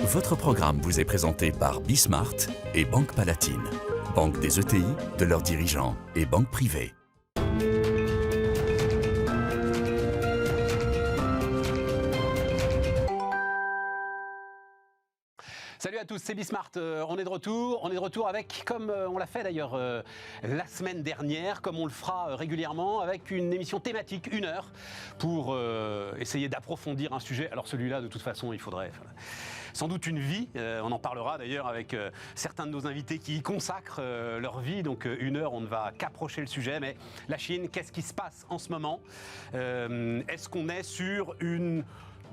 Votre programme vous est présenté par Bismart et Banque Palatine, banque des ETI, de leurs dirigeants et banque privée. Salut à tous, c'est Bismart, on est de retour avec, comme on l'a fait d'ailleurs la semaine dernière, comme on le fera régulièrement, avec une émission thématique, 1 heure, pour essayer d'approfondir un sujet. Alors celui-là, de toute façon, il faudrait sans doute une vie, on en parlera d'ailleurs avec certains de nos invités qui y consacrent leur vie, donc 1 heure, on ne va qu'approcher le sujet, mais la Chine, qu'est-ce qui se passe en ce moment? Est-ce qu'on est sur une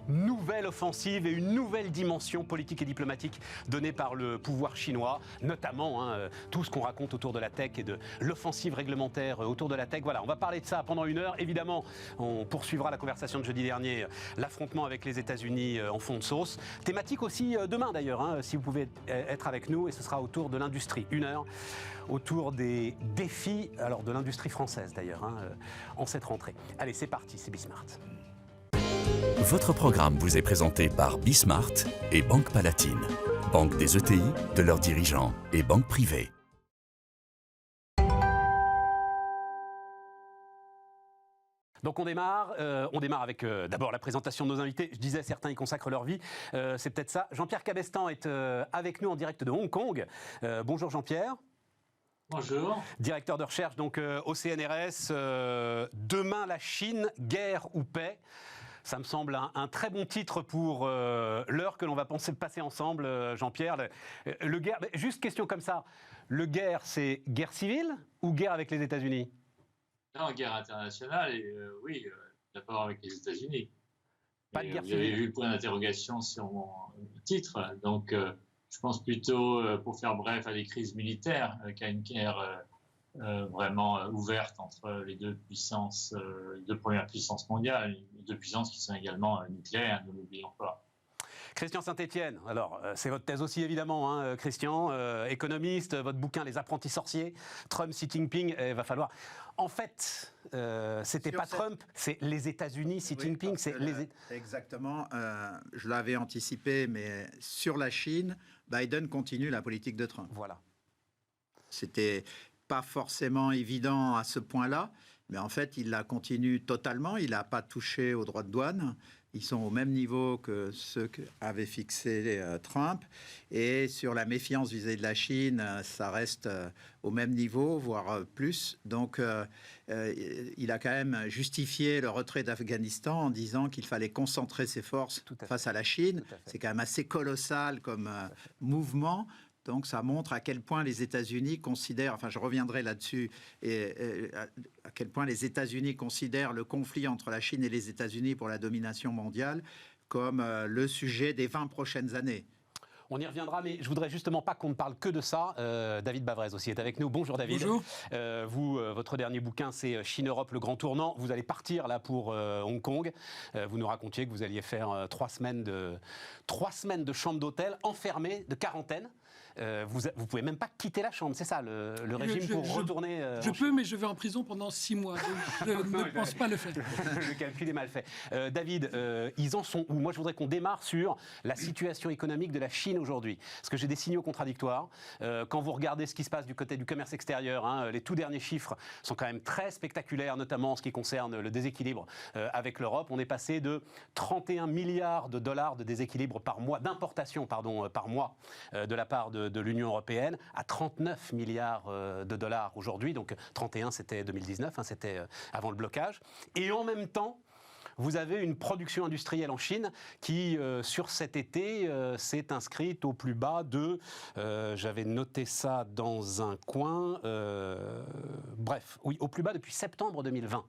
nouvelle offensive et une nouvelle dimension politique et diplomatique donnée par le pouvoir chinois, notamment tout ce qu'on raconte autour de la tech et de l'offensive réglementaire autour de la tech. Voilà, on va parler de ça pendant 1 heure. Évidemment, on poursuivra la conversation de jeudi dernier, l'affrontement avec les États-Unis en fond de sauce. Thématique aussi demain d'ailleurs, si vous pouvez être avec nous, et ce sera autour de l'industrie. 1 heure autour des défis de l'industrie française d'ailleurs, en cette rentrée. Allez, c'est parti, c'est Bismart. Votre programme vous est présenté par Bismart et Banque Palatine, banque des ETI, de leurs dirigeants et banque privée. Donc on démarre avec d'abord la présentation de nos invités. Je disais, certains y consacrent leur vie, c'est peut-être ça. Jean-Pierre Cabestan est avec nous en direct de Hong Kong. Bonjour Jean-Pierre. Bonjour. Directeur de recherche donc, au CNRS. Demain la Chine, guerre ou paix? Ça me semble un très bon titre pour l'heure que l'on va passer ensemble, Jean-Pierre. Le guerre, juste question comme ça, le guerre, c'est guerre civile ou guerre avec les États-Unis? Non, guerre internationale, et oui, d'abord avec les États-Unis. Pas de guerre vous civile. avez eu le point d'interrogation sur mon titre, donc je pense plutôt, pour faire bref, à des crises militaires qu'à une guerre vraiment ouverte entre les deux puissances, les deux premières puissances mondiales, les deux puissances qui sont également nucléaires, ne l'oublions pas. Christian Saint-Etienne, alors c'est votre thèse aussi évidemment, Christian, économiste, votre bouquin Les apprentis sorciers, Trump, Xi Jinping, il va falloir... En fait, c'était pas Trump, c'est les États-Unis, Xi Jinping, c'est les... Exactement, je l'avais anticipé, mais sur la Chine, Biden continue la politique de Trump. Voilà. C'était pas forcément évident à ce point-là, mais en fait, il la continue totalement. Il n'a pas touché aux droits de douane. Ils sont au même niveau que ceux qu'avait fixé Trump. Et sur la méfiance vis-à-vis de la Chine, ça reste au même niveau, voire plus. Donc, il a quand même justifié le retrait d'Afghanistan en disant qu'il fallait concentrer ses forces face à la Chine. C'est quand même assez colossal comme mouvement. Donc, ça montre à quel point les États-Unis considèrent, enfin, je reviendrai là-dessus, et à quel point les États-Unis considèrent le conflit entre la Chine et les États-Unis pour la domination mondiale comme le sujet des 20 prochaines années. On y reviendra, mais je voudrais justement pas qu'on ne parle que de ça. David Bavrez aussi est avec nous. Bonjour David. Bonjour. Vous, votre dernier bouquin, c'est Chine-Europe, le grand tournant. Vous allez partir là pour Hong Kong. Vous nous racontiez que vous alliez faire 3 semaines de chambre d'hôtel enfermée, de quarantaine. Vous pouvez même pas quitter la chambre, c'est ça le régime pour retourner Je peux, mais je vais en prison pendant 6 mois. Donc je ne pense pas le faire. Le calcul est mal fait. David, ils en sont où? Moi, je voudrais qu'on démarre sur la situation économique de la Chine aujourd'hui. Parce que j'ai des signaux contradictoires. Quand vous regardez ce qui se passe du côté du commerce extérieur, les tout derniers chiffres sont quand même très spectaculaires, notamment en ce qui concerne le déséquilibre avec l'Europe. On est passé de 31 milliards de dollars de déséquilibre par mois, d'importation, par mois, de la part de l'Union européenne, à 39 milliards de dollars aujourd'hui. Donc 31, c'était 2019, c'était avant le blocage. Et en même temps, vous avez une production industrielle en Chine qui, sur cet été, s'est inscrite au plus bas de... j'avais noté ça dans un coin. Bref, oui, au plus bas depuis septembre 2020.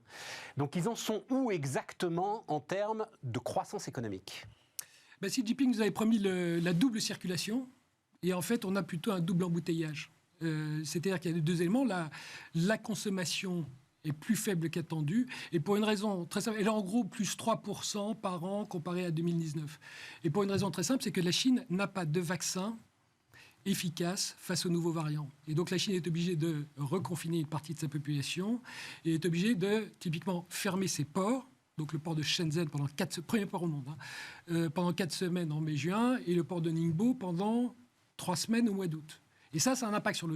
Donc, ils en sont où exactement en termes de croissance économique? Xi Jinping nous avait promis la double circulation. Et en fait, on a plutôt un double embouteillage. C'est-à-dire qu'il y a 2 éléments. La consommation est plus faible qu'attendu, et pour une raison très simple. Elle est en gros plus 3% par an comparé à 2019. Et pour une raison très simple, c'est que la Chine n'a pas de vaccin efficace face aux nouveaux variants. Et donc la Chine est obligée de reconfiner une partie de sa population et est obligée de, typiquement, fermer ses ports donc le port de Shenzhen premier port au monde, pendant 4 semaines en mai-juin, et le port de Ningbo pendant 3 semaines au mois d'août. Et ça a un impact sur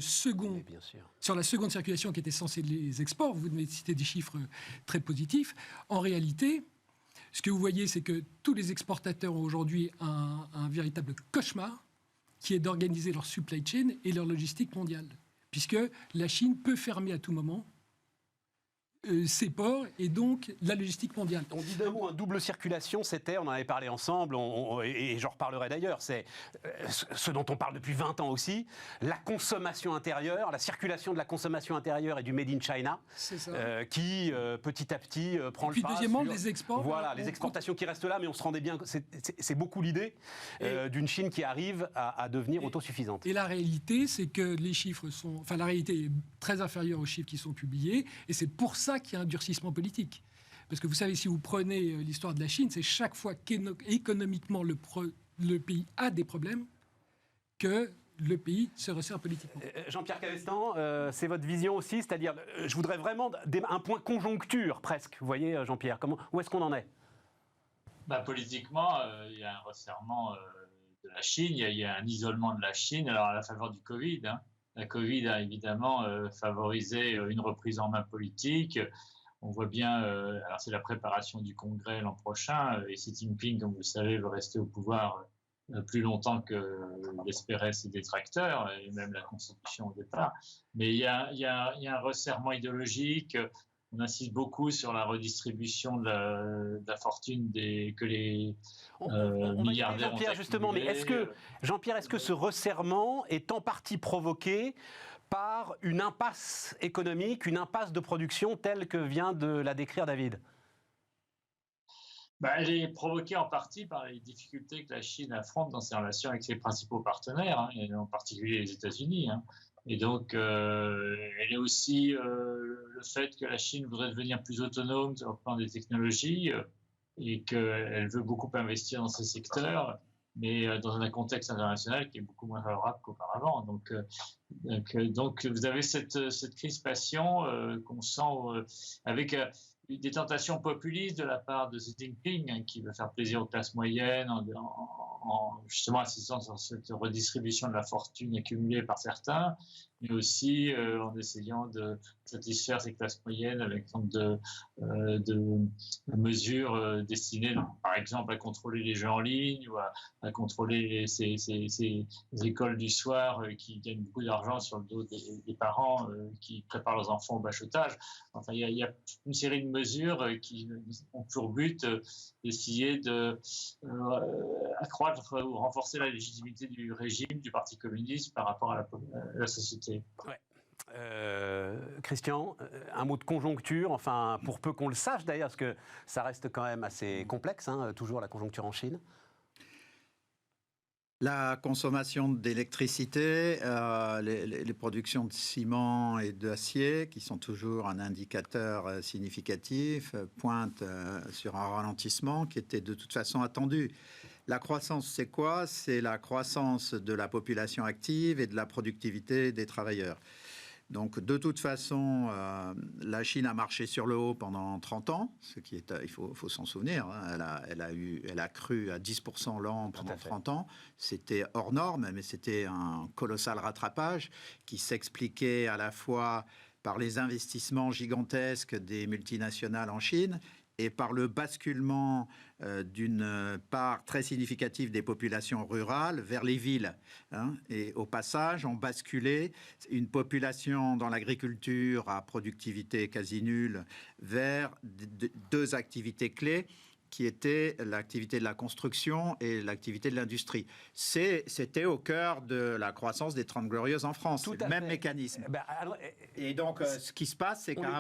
sur la seconde circulation qui était censée les exports. Vous venez de citer des chiffres très positifs. En réalité, ce que vous voyez, c'est que tous les exportateurs ont aujourd'hui un véritable cauchemar qui est d'organiser leur supply chain et leur logistique mondiale. Puisque la Chine peut fermer à tout moment ses ports et donc la logistique mondiale. On dit d'un mot, double circulation, on en avait parlé ensemble, et j'en reparlerai d'ailleurs, c'est ce dont on parle depuis 20 ans aussi, la consommation intérieure, la circulation de la consommation intérieure et du Made in China, qui petit à petit prend le pas. Puis deuxièmement, les exports. Voilà, les exportations qui restent là, mais on se rendait bien, c'est beaucoup l'idée d'une Chine qui arrive à devenir autosuffisante. Et la réalité, c'est que les chiffres la réalité est très inférieure aux chiffres qui sont publiés, et c'est pour ça qu'il y a un durcissement politique. Parce que vous savez, si vous prenez l'histoire de la Chine, c'est chaque fois qu'économiquement le pays a des problèmes que le pays se resserre politiquement. Jean-Pierre Cabestan, c'est votre vision aussi, c'est-à-dire, je voudrais vraiment un point conjoncture presque, vous voyez Jean-Pierre, où est-ce qu'on en est? Politiquement, il y a un resserrement de la Chine, il y a un isolement de la Chine, alors à la faveur du Covid, La Covid a évidemment favorisé une reprise en main politique. On voit bien, alors c'est la préparation du Congrès l'an prochain, et Xi Jinping, comme vous le savez, veut rester au pouvoir plus longtemps que l'espéraient ses détracteurs, et même la Constitution au départ. Mais il y a un resserrement idéologique. On insiste beaucoup sur la redistribution de la fortune que les milliardaires Jean-Pierre, justement, mais Jean-Pierre, est-ce que ce resserrement est en partie provoqué par une impasse économique, une impasse de production telle que vient de la décrire David? Elle est provoquée en partie par les difficultés que la Chine affronte dans ses relations avec ses principaux partenaires, et en particulier les États-Unis. Et donc, elle est aussi le fait que la Chine voudrait devenir plus autonome sur le plan des technologies et qu'elle veut beaucoup investir dans ces secteurs, mais dans un contexte international qui est beaucoup moins favorable qu'auparavant. Donc, vous avez cette crispation qu'on sent avec des tentations populistes de la part de Xi Jinping, qui veut faire plaisir aux classes moyennes en justement insistant sur cette redistribution de la fortune accumulée par certains, mais aussi en essayant de satisfaire ces classes moyennes avec de mesures destinées, par exemple, à contrôler les jeux en ligne ou à contrôler ces écoles du soir qui gagnent beaucoup d'argent sur le dos des parents qui préparent leurs enfants au bachotage. Enfin, il y a une série de mesures qui ont pour but d'essayer accroître ou renforcer la légitimité du régime, du Parti communiste par rapport à la société. Ouais. Christian, un mot de conjoncture, enfin pour peu qu'on le sache d'ailleurs, parce que ça reste quand même assez complexe, toujours la conjoncture en Chine. La consommation d'électricité, les productions de ciment et d'acier, qui sont toujours un indicateur significatif, pointent sur un ralentissement qui était de toute façon attendu. La croissance, c'est quoi? C'est la croissance de la population active et de la productivité des travailleurs. Donc, de toute façon, la Chine a marché sur le haut pendant 30 ans, ce qui est, il faut s'en souvenir. Elle a cru à 10% l'an pendant 30 ans. C'était hors norme, mais c'était un colossal rattrapage qui s'expliquait à la fois par les investissements gigantesques des multinationales en Chine et par le basculement d'une part très significative des populations rurales vers les villes. Et au passage, on basculait une population dans l'agriculture à productivité quasi nulle vers deux activités clés qui étaient l'activité de la construction et l'activité de l'industrie. C'était au cœur de la croissance des 30 Glorieuses en France. C'est le même mécanisme. Et donc, ce qui se passe, c'est qu'à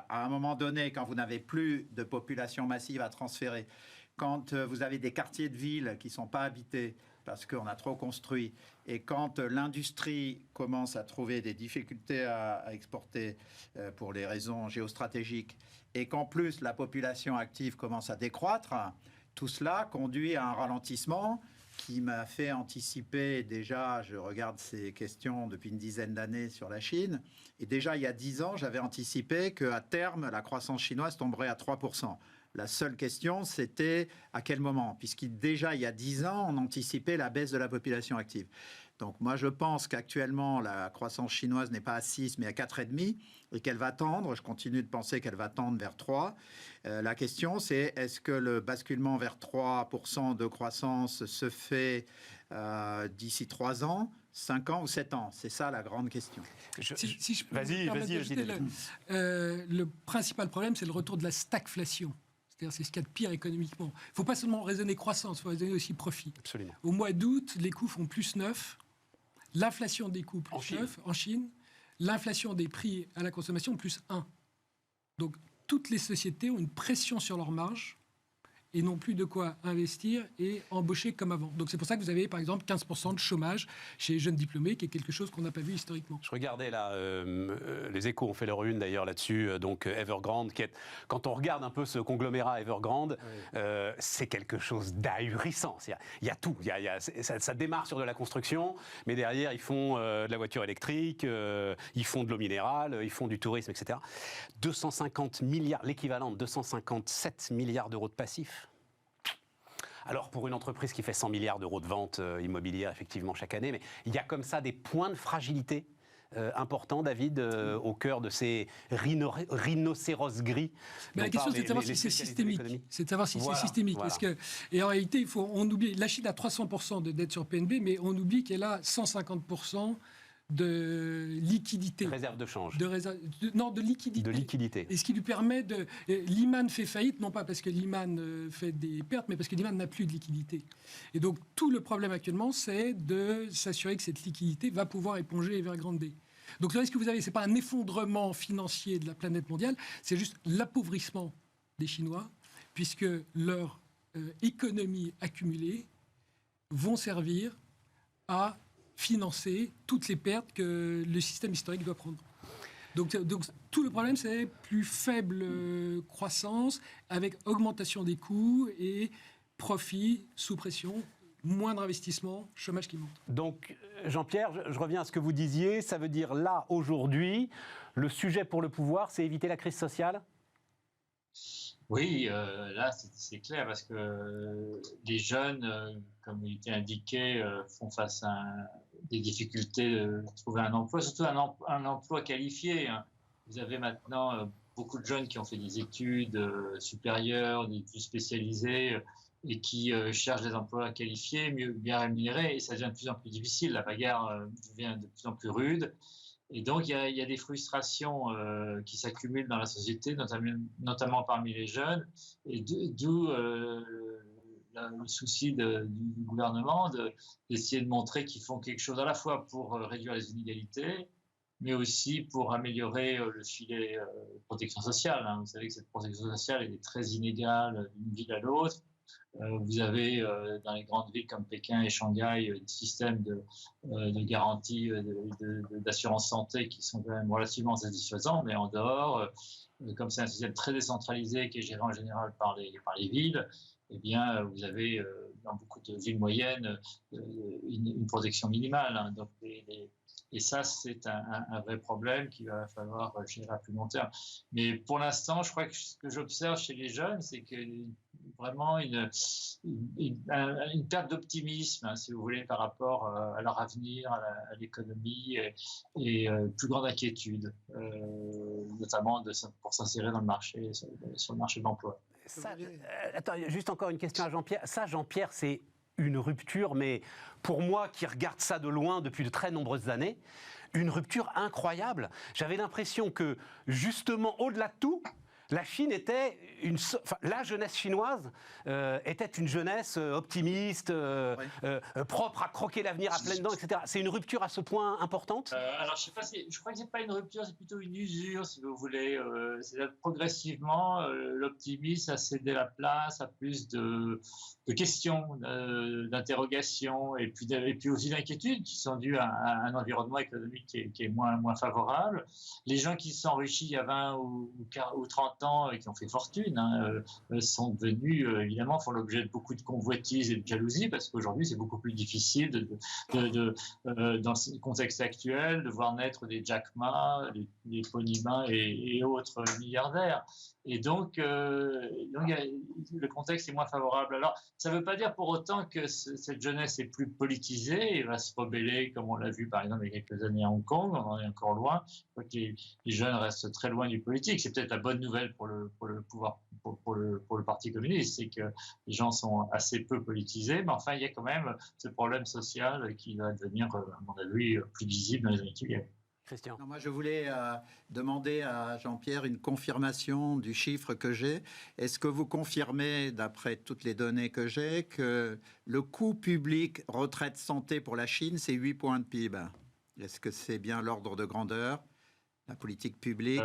un moment donné, quand vous n'avez plus de population massive à transférer, quand vous avez des quartiers de ville qui ne sont pas habités parce qu'on a trop construit, et quand l'industrie commence à trouver des difficultés à exporter pour les raisons géostratégiques, et qu'en plus la population active commence à décroître, tout cela conduit à un ralentissement qui m'a fait anticiper déjà, je regarde ces questions depuis une dizaine d'années sur la Chine, et déjà il y a 10 ans, j'avais anticipé qu'à terme, la croissance chinoise tomberait à 3%. La seule question, c'était à quel moment, puisqu'il y a 10 ans, on anticipait la baisse de la population active. Donc moi, je pense qu'actuellement, la croissance chinoise n'est pas à 6, mais à 4,5, et qu'elle va tendre, je continue de penser qu'elle va tendre vers 3. La question, c'est est-ce que le basculement vers 3% de croissance se fait d'ici 3 ans, 5 ans ou 7 ans? C'est ça la grande question. Si je peux Vas-y, le principal problème, c'est le retour de la stagflation. C'est-à-dire, c'est ce qu'il y a de pire économiquement. Il ne faut pas seulement raisonner croissance, il faut raisonner aussi profit. Absolument. Au mois d'août, les coûts font plus 9, l'inflation des coûts plus 9 en Chine, l'inflation des prix à la consommation plus 1. Donc, toutes les sociétés ont une pression sur leurs marges et n'ont plus de quoi investir et embaucher comme avant. Donc c'est pour ça que vous avez par exemple 15% de chômage chez les jeunes diplômés, qui est quelque chose qu'on n'a pas vu historiquement. Je regardais là, les Échos ont fait leur une d'ailleurs là-dessus, donc Evergrande, quand on regarde un peu ce conglomérat Evergrande, c'est quelque chose d'ahurissant. Il y a tout, ça démarre sur de la construction, mais derrière ils font de la voiture électrique, ils font de l'eau minérale, ils font du tourisme, etc. 250 milliards, l'équivalent de 257 milliards d'euros de passifs. Alors, pour une entreprise qui fait 100 milliards d'euros de ventes immobilières, effectivement, chaque année, mais il y a comme ça des points de fragilité importants, David, au cœur de ces rhinocéros gris. Mais la question, c'est de savoir si c'est systémique. C'est de savoir si c'est systémique. Voilà. Et en réalité, on oublie, la Chine a 300% de dette sur PNB, mais on oublie qu'elle a 150% de liquidité. Réserve de change. De liquidité. De liquidité. Et ce qui lui permet de... Lehman fait faillite, non pas parce que Lehman fait des pertes, mais parce que Lehman n'a plus de liquidité. Et donc, tout le problème actuellement, c'est de s'assurer que cette liquidité va pouvoir éponger Evergrande. Donc, le risque que vous avez, ce n'est pas un effondrement financier de la planète mondiale, c'est juste l'appauvrissement des Chinois, puisque leurs économies accumulées vont servir à financer toutes les pertes que le système historique doit prendre. Donc tout le problème, c'est plus faible croissance avec augmentation des coûts et profit sous pression, moindre investissement, chômage qui monte. Donc, Jean-Pierre, je reviens à ce que vous disiez. Ça veut dire, là, aujourd'hui, le sujet pour le pouvoir, c'est éviter la crise sociale ? Oui, là, c'est clair, parce que les jeunes, comme il était indiqué, font face à des difficultés de trouver un emploi, surtout un emploi qualifié. Vous avez maintenant beaucoup de jeunes qui ont fait des études supérieures, des études spécialisées, et qui cherchent des emplois qualifiés, bien rémunérés, et ça devient de plus en plus difficile. La bagarre devient de plus en plus rude. Et donc, il y a des frustrations qui s'accumulent dans la société, notamment parmi les jeunes, et d'où le souci du gouvernement d'essayer de montrer qu'ils font quelque chose à la fois pour réduire les inégalités, mais aussi pour améliorer le filet de protection sociale. Vous savez que cette protection sociale est très inégale d'une ville à l'autre. Vous avez dans les grandes villes comme Pékin et Shanghai des systèmes de garantie d'assurance santé qui sont quand même relativement satisfaisants, mais en dehors, comme c'est un système très décentralisé qui est géré en général par les villes, eh bien, vous avez dans beaucoup de villes moyennes une protection minimale. Donc et ça, c'est un vrai problème qu'il va falloir gérer à plus long terme. Mais pour l'instant, je crois que ce que j'observe chez les jeunes, c'est que vraiment une perte d'optimisme, si vous voulez, par rapport à leur avenir, à l'économie, et plus grande inquiétude, notamment pour s'insérer dans le marché, sur le marché de l'emploi. Attends, juste encore une question à Jean-Pierre. Ça, Jean-Pierre, c'est une rupture, mais pour moi qui regarde ça de loin depuis de très nombreuses années, une rupture incroyable. J'avais l'impression que, justement, au-delà de tout, la Chine était la jeunesse chinoise était une jeunesse optimiste, propre à croquer l'avenir à pleines dents, etc. C'est une rupture à ce point importante Alors, je crois que c'est pas une rupture, c'est plutôt une usure, si vous voulez. Progressivement, l'optimisme a cédé la place à plus de questions, d'interrogations, et puis aussi d'inquiétudes qui sont dues à un environnement économique qui est moins favorable. Les gens qui se sont enrichis il y a 20 ou 30 importants qui ont fait fortune sont devenus, évidemment, font l'objet de beaucoup de convoitises et de jalousie, parce qu'aujourd'hui, c'est beaucoup plus difficile dans ce contexte actuel de voir naître des Jack Ma, des Pony Ma et autres milliardaires. Et donc, le contexte est moins favorable. Alors, ça ne veut pas dire pour autant que cette jeunesse est plus politisée et va se rebeller, comme on l'a vu par exemple il y a quelques années à Hong Kong. On en est encore loin. Je crois que les jeunes restent très loin du politique. C'est peut-être la bonne nouvelle pour le pouvoir, pour le Parti communiste, c'est que les gens sont assez peu politisés. Mais enfin, il y a quand même ce problème social qui va devenir, à mon avis, plus visible dans les années qui viennent. Christian. Non, moi, je voulais demander à Jean-Pierre une confirmation du chiffre que j'ai. Est-ce que vous confirmez, d'après toutes les données que j'ai, que le coût public retraite santé pour la Chine, c'est 8 points de PIB? Est-ce que c'est bien l'ordre de grandeur, la politique publique?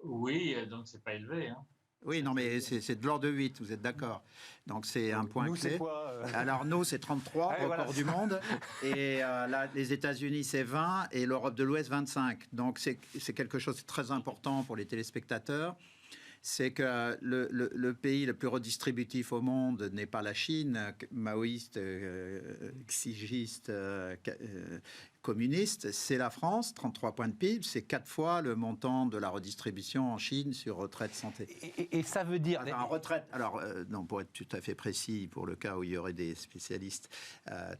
Oui, donc c'est pas élevé. Hein. Oui, non, mais c'est de l'ordre de 8, vous êtes d'accord. Donc c'est un point nous, clé. c'est quoi, Alors nous, c'est 33, Allez, record voilà. du monde. Et là, les États-Unis, c'est 20 et l'Europe de l'Ouest, 25. Donc c'est quelque chose de très important pour les téléspectateurs. C'est que le pays le plus redistributif au monde n'est pas la Chine, maoïste, exigiste, communiste, c'est la France, 33 points de PIB, c'est 4 fois le montant de la redistribution en Chine sur retraite santé. Et ça veut dire... En retraite, alors, non, pour être tout à fait précis, pour le cas où il y aurait des spécialistes,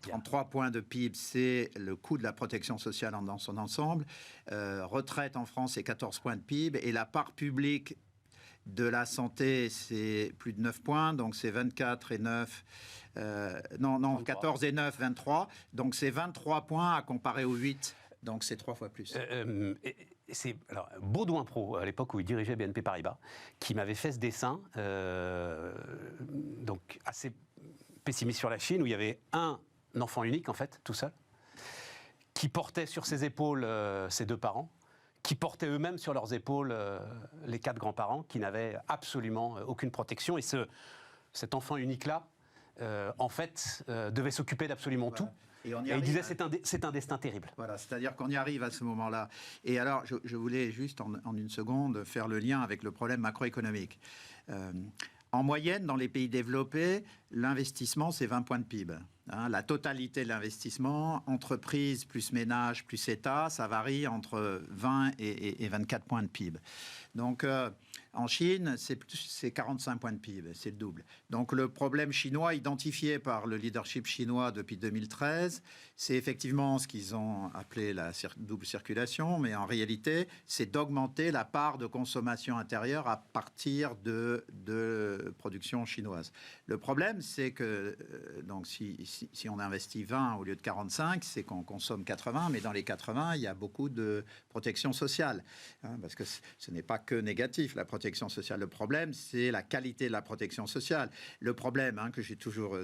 33 points de PIB, c'est le coût de la protection sociale dans son ensemble. Retraite en France, c'est 14 points de PIB, et la part publique de la santé, c'est plus de 9 points, donc c'est 24 et 9... 14 et 9, 23. Donc c'est 23 points à comparer aux 8. Donc c'est 3 fois plus. C'est Baudouin Pro, à l'époque où il dirigeait BNP Paribas, qui m'avait fait ce dessin, donc assez pessimiste sur la Chine, où il y avait un enfant unique, en fait, tout seul, qui portait sur ses épaules ses 2 parents, qui portaient eux-mêmes sur leurs épaules les 4 grands-parents, qui n'avaient absolument aucune protection. Et cet enfant unique-là, en fait, devait s'occuper d'absolument tout. Et il disait c'est un destin terrible. Voilà, c'est-à-dire qu'on y arrive à ce moment-là. Et alors, je voulais juste en une seconde faire le lien avec le problème macroéconomique. En moyenne, dans les pays développés, l'investissement, c'est 20 points de PIB. Hein, la totalité de l'investissement, entreprise plus ménage plus État, ça varie entre 20 et 24 points de PIB. Donc, en Chine, c'est 45 points de PIB, c'est le double. Donc, le problème chinois identifié par le leadership chinois depuis 2013, c'est effectivement ce qu'ils ont appelé la double circulation, mais en réalité, c'est d'augmenter la part de consommation intérieure à partir de production chinoise. Le problème, c'est que donc si on investit 20 au lieu de 45, c'est qu'on consomme 80, mais dans les 80, il y a beaucoup de protection sociale, hein, parce que ce n'est pas que négatif, la protection sociale. Le problème, c'est la qualité de la protection sociale. Le problème, hein, que j'ai toujours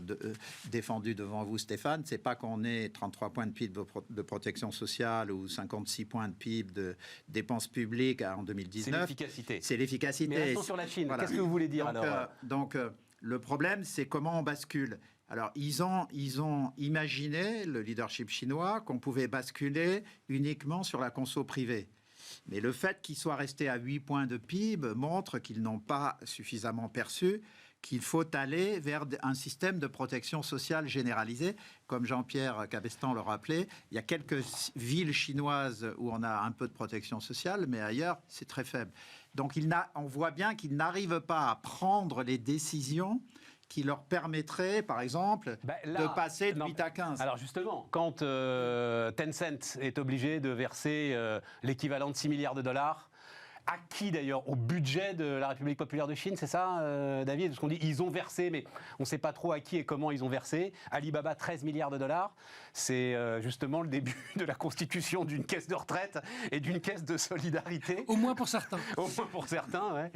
défendu devant vous, Stéphane, c'est pas qu'on ait 33 points de PIB de protection sociale ou 56 points de PIB de dépenses publiques en 2019. C'est l'efficacité. C'est l'efficacité. Mais restons sur la Chine. Voilà. Qu'est-ce que vous voulez dire donc, le problème, c'est comment on bascule. Alors, ils ont imaginé, le leadership chinois, qu'on pouvait basculer uniquement sur la conso privée. Mais le fait qu'ils soient restés à 8 points de PIB montre qu'ils n'ont pas suffisamment perçu qu'il faut aller vers un système de protection sociale généralisée. Comme Jean-Pierre Cabestan le rappelait, il y a quelques villes chinoises où on a un peu de protection sociale, mais ailleurs, c'est très faible. Donc, on voit bien qu'ils n'arrivent pas à prendre les décisions qui leur permettrait, par exemple, de passer de 8 à 15. Alors justement, quand Tencent est obligé de verser l'équivalent de 6 milliards de dollars, à qui d'ailleurs? Au budget de la République populaire de Chine, c'est ça, David? Parce qu'on dit ils ont versé, mais on ne sait pas trop à qui et comment ils ont versé. Alibaba, 13 milliards de dollars. C'est justement le début de la constitution d'une caisse de retraite et d'une caisse de solidarité. Au moins pour certains. Au moins pour certains, ouais.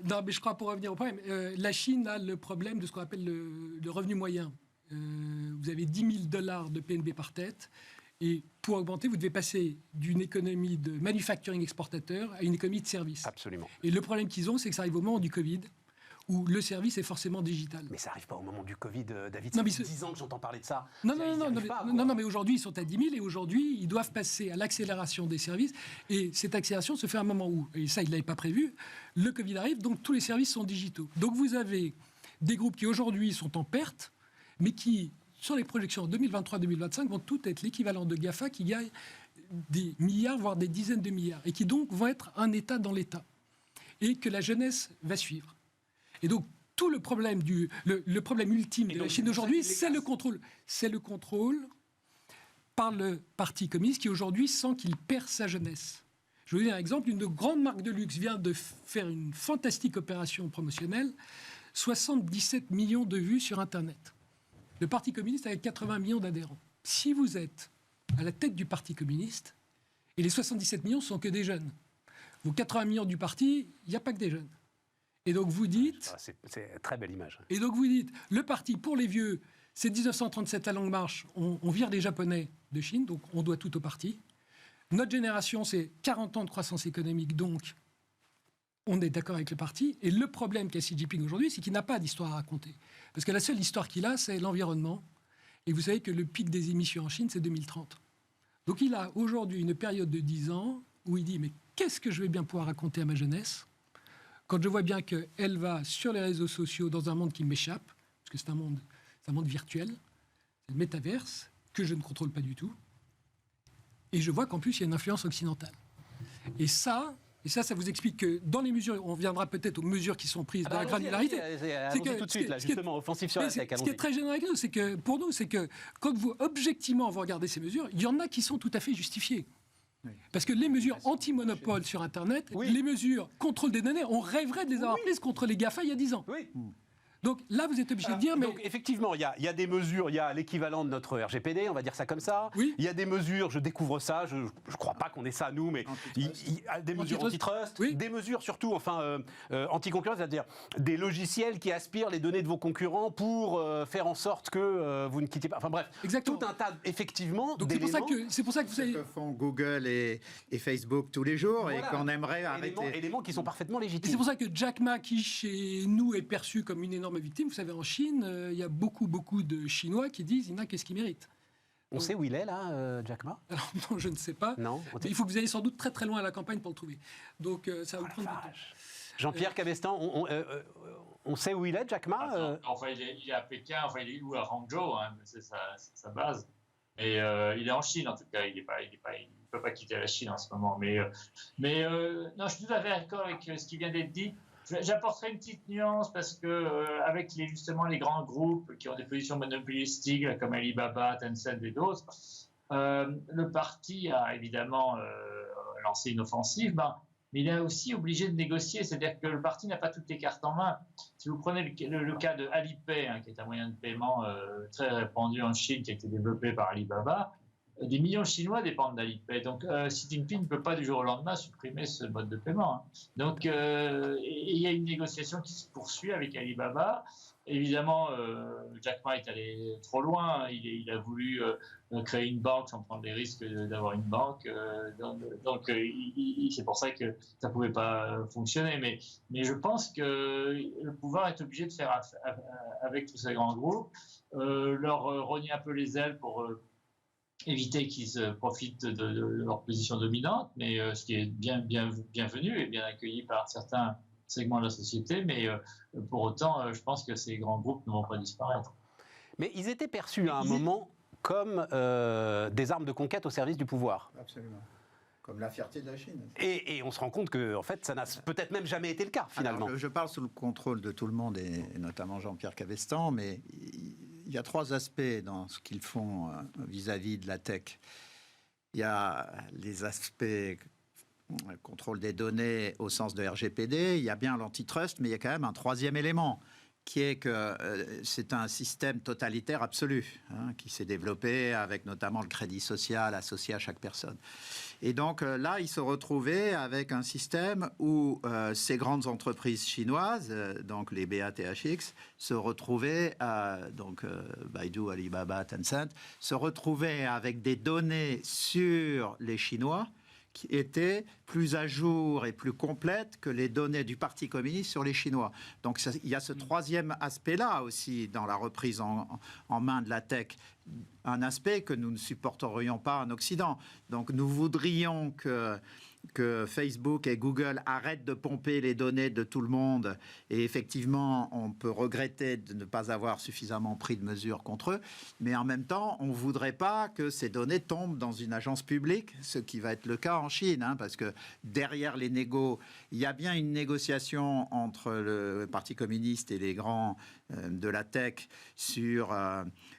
Non, mais je crois, pour revenir au problème, la Chine a le problème de ce qu'on appelle le revenu moyen. Vous avez 10 000 dollars de PNB par tête. Et pour augmenter, vous devez passer d'une économie de manufacturing exportateur à une économie de services. Absolument. Et le problème qu'ils ont, c'est que ça arrive au moment du Covid, où le service est forcément digital. Mais ça n'arrive pas au moment du Covid, David. Non, Ça mais fait 10 ans que j'entends parler de ça. Non, Ils y arrivent pas, quoi. non, mais aujourd'hui, ils sont à 10 000 et aujourd'hui, ils doivent passer à l'accélération des services. Et cette accélération se fait à un moment où, et ça, ils ne l'avaient pas prévu, le Covid arrive, donc tous les services sont digitaux. Donc vous avez des groupes qui aujourd'hui sont en perte, mais qui, sur les projections 2023-2025, vont toutes être l'équivalent de GAFA qui gagnent des milliards, voire des dizaines de milliards, et qui donc vont être un État dans l'État. Et que la jeunesse va suivre. Et donc, tout le problème, le problème ultime de la Chine aujourd'hui, c'est le contrôle. C'est le contrôle par le Parti communiste qui aujourd'hui sent qu'il perd sa jeunesse. Je vais vous donner un exemple. Une grande marque de luxe vient de faire une fantastique opération promotionnelle. 77 millions de vues sur Internet. Le Parti communiste a 80 millions d'adhérents. Si vous êtes à la tête du Parti communiste, et les 77 millions sont que des jeunes, vos 80 millions du parti, il n'y a pas que des jeunes. Et donc vous dites... C'est une très belle image. Et donc vous dites, le parti pour les vieux, c'est 1937 la longue marche, on vire les Japonais de Chine, donc on doit tout au parti. Notre génération, c'est 40 ans de croissance économique, donc on est d'accord avec le parti. Et le problème qu'a Xi Jinping aujourd'hui, c'est qu'il n'a pas d'histoire à raconter. Parce que la seule histoire qu'il a, c'est l'environnement. Et vous savez que le pic des émissions en Chine, c'est 2030. Donc il a aujourd'hui une période de 10 ans où il dit, mais qu'est-ce que je vais bien pouvoir raconter à ma jeunesse quand je vois bien qu'elle va sur les réseaux sociaux dans un monde qui m'échappe, parce que c'est un monde virtuel, c'est le métaverse, que je ne contrôle pas du tout, et je vois qu'en plus, il y a une influence occidentale. Et ça vous explique que dans les mesures, on viendra peut-être aux mesures qui sont prises dans la granularité. Allons-y tout de suite, là, justement, offensif sur la tech. Ce qui est très gênant avec nous, c'est que, pour nous, c'est que quand vous, objectivement, vous regardez ces mesures, il y en a qui sont tout à fait justifiées. Oui. Parce que les mesures anti-monopole sur Internet, les mesures contrôle des données, on rêverait de les avoir prises contre les GAFA il y a 10 ans. Oui. Donc là, vous êtes obligé de dire... Donc effectivement, il y a des mesures, il y a l'équivalent de notre RGPD, on va dire ça comme ça. Oui. Il y a des mesures, je découvre ça, je ne crois pas qu'on ait ça nous, mais il y a des mesures antitrust, des mesures surtout, anti-concurrence, c'est-à-dire des logiciels qui aspirent les données de vos concurrents pour faire en sorte que vous ne quittez pas... Enfin bref, exactement. Tout un tas, effectivement, donc d'éléments... C'est pour ça que vous savez... Ce que font Google et Facebook tous les jours, voilà, et qu'on aimerait arrêter. Éléments qui sont parfaitement légitimes. C'est pour ça que Jack Ma, qui chez nous est perçu comme une énorme victime, vous savez, en Chine, il y a beaucoup de Chinois qui disent il n'a qu'est-ce qu'il mérite. On sait où il est, là, Jack Ma ? Alors, non, je ne sais pas. Non. Mais il faut que vous ayez sans doute très très loin à la campagne pour le trouver. Donc, ça va vous prendre du temps. Jean-Pierre Cabestan, on sait où il est, Jack Ma ? Enfin, il est à Pékin, enfin, il est où à Hangzhou, hein, c'est sa base. Et il est en Chine, en tout cas. Il ne peut pas quitter la Chine en ce moment. Mais non, je suis tout à fait d'accord avec ce qui vient d'être dit. J'apporterai une petite nuance parce que avec justement les grands groupes qui ont des positions monopolistiques comme Alibaba, Tencent et d'autres, le parti a évidemment lancé une offensive, mais il est aussi obligé de négocier. C'est-à-dire que le parti n'a pas toutes les cartes en main. Si vous prenez le cas de Alipay, hein, qui est un moyen de paiement très répandu en Chine, qui a été développé par Alibaba, des millions de Chinois dépendent d'Alipay. Donc, Xi Jinping ne peut pas du jour au lendemain supprimer ce mode de paiement. Hein. Donc, il y a une négociation qui se poursuit avec Alibaba. Évidemment, Jack Ma est allé trop loin. Il a voulu créer une banque sans prendre les risques d'avoir une banque. Donc, c'est pour ça que ça ne pouvait pas fonctionner. Mais je pense que le pouvoir est obligé de faire avec tous ces grands groupes, leur rogner un peu les ailes pour... éviter qu'ils profitent de leur position dominante, mais ce qui est bienvenu et bien accueilli par certains segments de la société, mais pour autant, je pense que ces grands groupes ne vont pas disparaître. Mais ils étaient perçus à un moment comme des armes de conquête au service du pouvoir. Absolument. Comme la fierté de la Chine. Et on se rend compte que en fait, ça n'a peut-être même jamais été le cas, finalement. Alors, je parle sous le contrôle de tout le monde, et notamment Jean-Pierre Cabestan, mais il y a 3 aspects dans ce qu'ils font vis-à-vis de la tech. Il y a les aspects contrôle des données au sens de RGPD, il y a bien l'antitrust, mais il y a quand même un 3e élément, qui est que c'est un système totalitaire absolu, hein, qui s'est développé avec notamment le crédit social associé à chaque personne. Et donc là, ils se retrouvaient avec un système où ces grandes entreprises chinoises, donc les BATHX, se retrouvaient, Baidu, Alibaba, Tencent, se retrouvaient avec des données sur les Chinois qui étaient plus à jour et plus complètes que les données du Parti communiste sur les Chinois. Donc il y a ce troisième aspect-là aussi dans la reprise en main de la tech, un aspect que nous ne supporterions pas en Occident. Donc nous voudrions que Facebook et Google arrêtent de pomper les données de tout le monde. Et effectivement, on peut regretter de ne pas avoir suffisamment pris de mesures contre eux. Mais en même temps, on ne voudrait pas que ces données tombent dans une agence publique, ce qui va être le cas en Chine, parce que derrière les négos, il y a bien une négociation entre le Parti communiste et les grands de la tech sur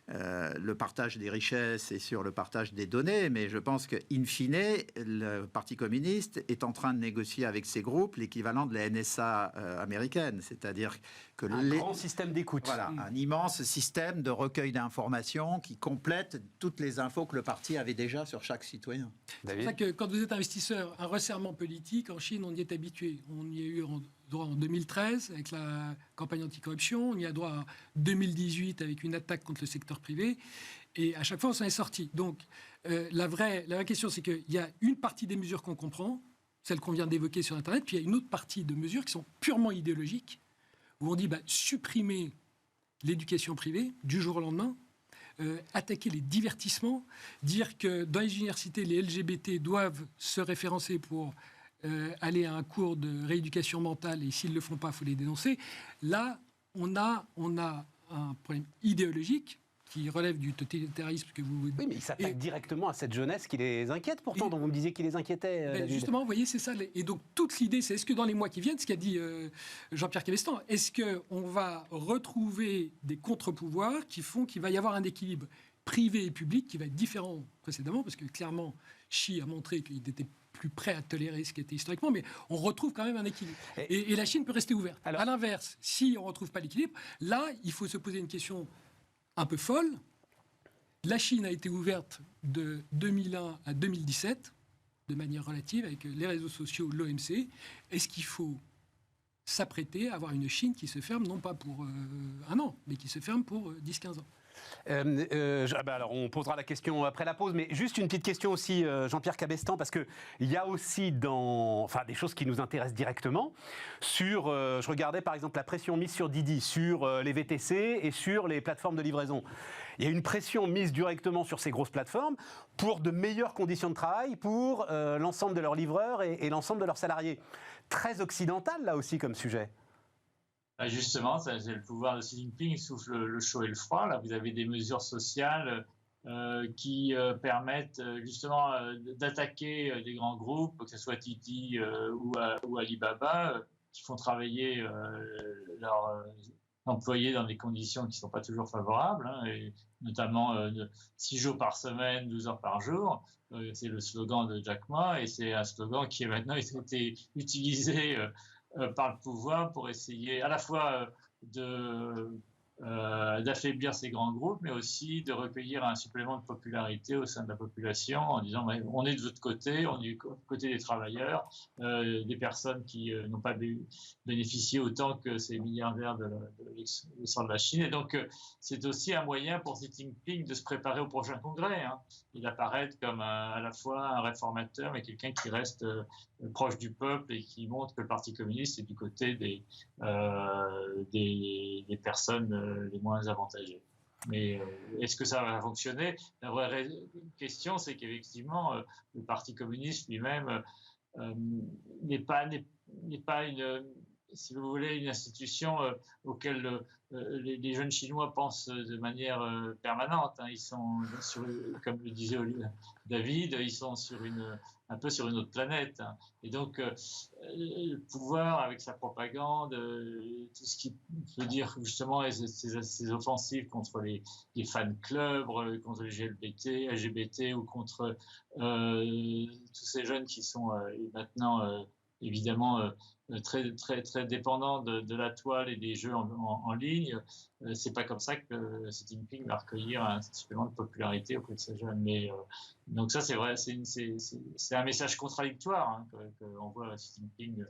le partage des richesses et sur le partage des données. Mais je pense qu'in fine, le Parti communiste est en train de négocier avec ces groupes l'équivalent de la NSA américaine, c'est-à-dire que grand système d'écoute. Voilà, un immense système de recueil d'informations qui complète toutes les infos que le parti avait déjà sur chaque citoyen. C'est pour ça que quand vous êtes investisseur, un resserrement politique, en Chine, on y est habitué. On y a eu droit en 2013 avec la campagne anticorruption, on y a droit en 2018 avec une attaque contre le secteur privé, et à chaque fois on s'en est sorti. Donc la vraie question, c'est qu'il y a une partie des mesures qu'on comprend, celle qu'on vient d'évoquer sur Internet, puis il y a une autre partie de mesures qui sont purement idéologiques, où on dit supprimer l'éducation privée du jour au lendemain, attaquer les divertissements, dire que dans les universités, les LGBT doivent se référencer pour aller à un cours de rééducation mentale, et s'ils ne le font pas, il faut les dénoncer. Là, on a un problème idéologique qui relève du totalitarisme que vous... Oui, mais ils s'attaquent directement à cette jeunesse qui les inquiète pourtant, dont vous me disiez qui les inquiétait. Justement, vous voyez, c'est ça. Et donc, toute l'idée, c'est est-ce que dans les mois qui viennent, ce qu'a dit Jean-Pierre Cabestan, est-ce qu'on va retrouver des contre-pouvoirs qui font qu'il va y avoir un équilibre privé et public qui va être différent précédemment, parce que clairement, Xi a montré qu'il était plus prêt à tolérer ce qui était historiquement, mais on retrouve quand même un équilibre. Et la Chine peut rester ouverte. Alors, à l'inverse, si on ne retrouve pas l'équilibre, là, il faut se poser une question un peu folle. La Chine a été ouverte de 2001 à 2017, de manière relative, avec les réseaux sociaux, l'OMC. Est-ce qu'il faut s'apprêter à avoir une Chine qui se ferme, non pas pour un an, mais qui se ferme pour 10-15 ans? Alors on posera la question après la pause, mais juste une petite question aussi, Jean-Pierre Cabestan, parce qu'il y a aussi des choses qui nous intéressent directement. Je regardais par exemple la pression mise sur Didi, sur les VTC et sur les plateformes de livraison. Il y a une pression mise directement sur ces grosses plateformes pour de meilleures conditions de travail pour l'ensemble de leurs livreurs et l'ensemble de leurs salariés. Très occidental là aussi comme sujet. Justement, c'est le pouvoir de Xi Jinping, il souffle le chaud et le froid. Là, vous avez des mesures sociales qui permettent justement d'attaquer des grands groupes, que ce soit Didi ou Alibaba, qui font travailler leurs employés dans des conditions qui ne sont pas toujours favorables, et notamment 6 jours par semaine, 12 heures par jour. C'est le slogan de Jack Ma, et c'est un slogan qui est maintenant été utilisé par le pouvoir pour essayer à la fois d'affaiblir ces grands groupes, mais aussi de recueillir un supplément de popularité au sein de la population en disant on est de votre côté, on est du côté des travailleurs, des personnes qui n'ont pas bénéficié autant que ces milliardaires de l'histoire de la Chine. Et donc c'est aussi un moyen pour Xi Jinping de se préparer au prochain congrès. Il apparaît comme à la fois un réformateur, mais quelqu'un qui reste proche du peuple et qui montre que le Parti communiste est du côté des personnes les moins avantagées. Mais est-ce que ça va fonctionner? La vraie question, c'est qu'effectivement, le Parti communiste lui-même n'est pas une, si vous voulez, une institution auquel les jeunes Chinois pensent de manière permanente. Ils sont, comme le disait David, ils sont un peu sur une autre planète. Et donc, le pouvoir, avec sa propagande, tout ce qui veut dire justement ces offensives contre les fan clubs, contre les LGBT ou contre tous ces jeunes qui sont maintenant évidemment très, très, très dépendants de la toile et des jeux en ligne. C'est pas comme ça que Xi Jinping va recueillir un supplément de popularité auprès de ces jeunes. Mais donc ça, c'est vrai, c'est un message contradictoire qu'on voit à Xi Jinping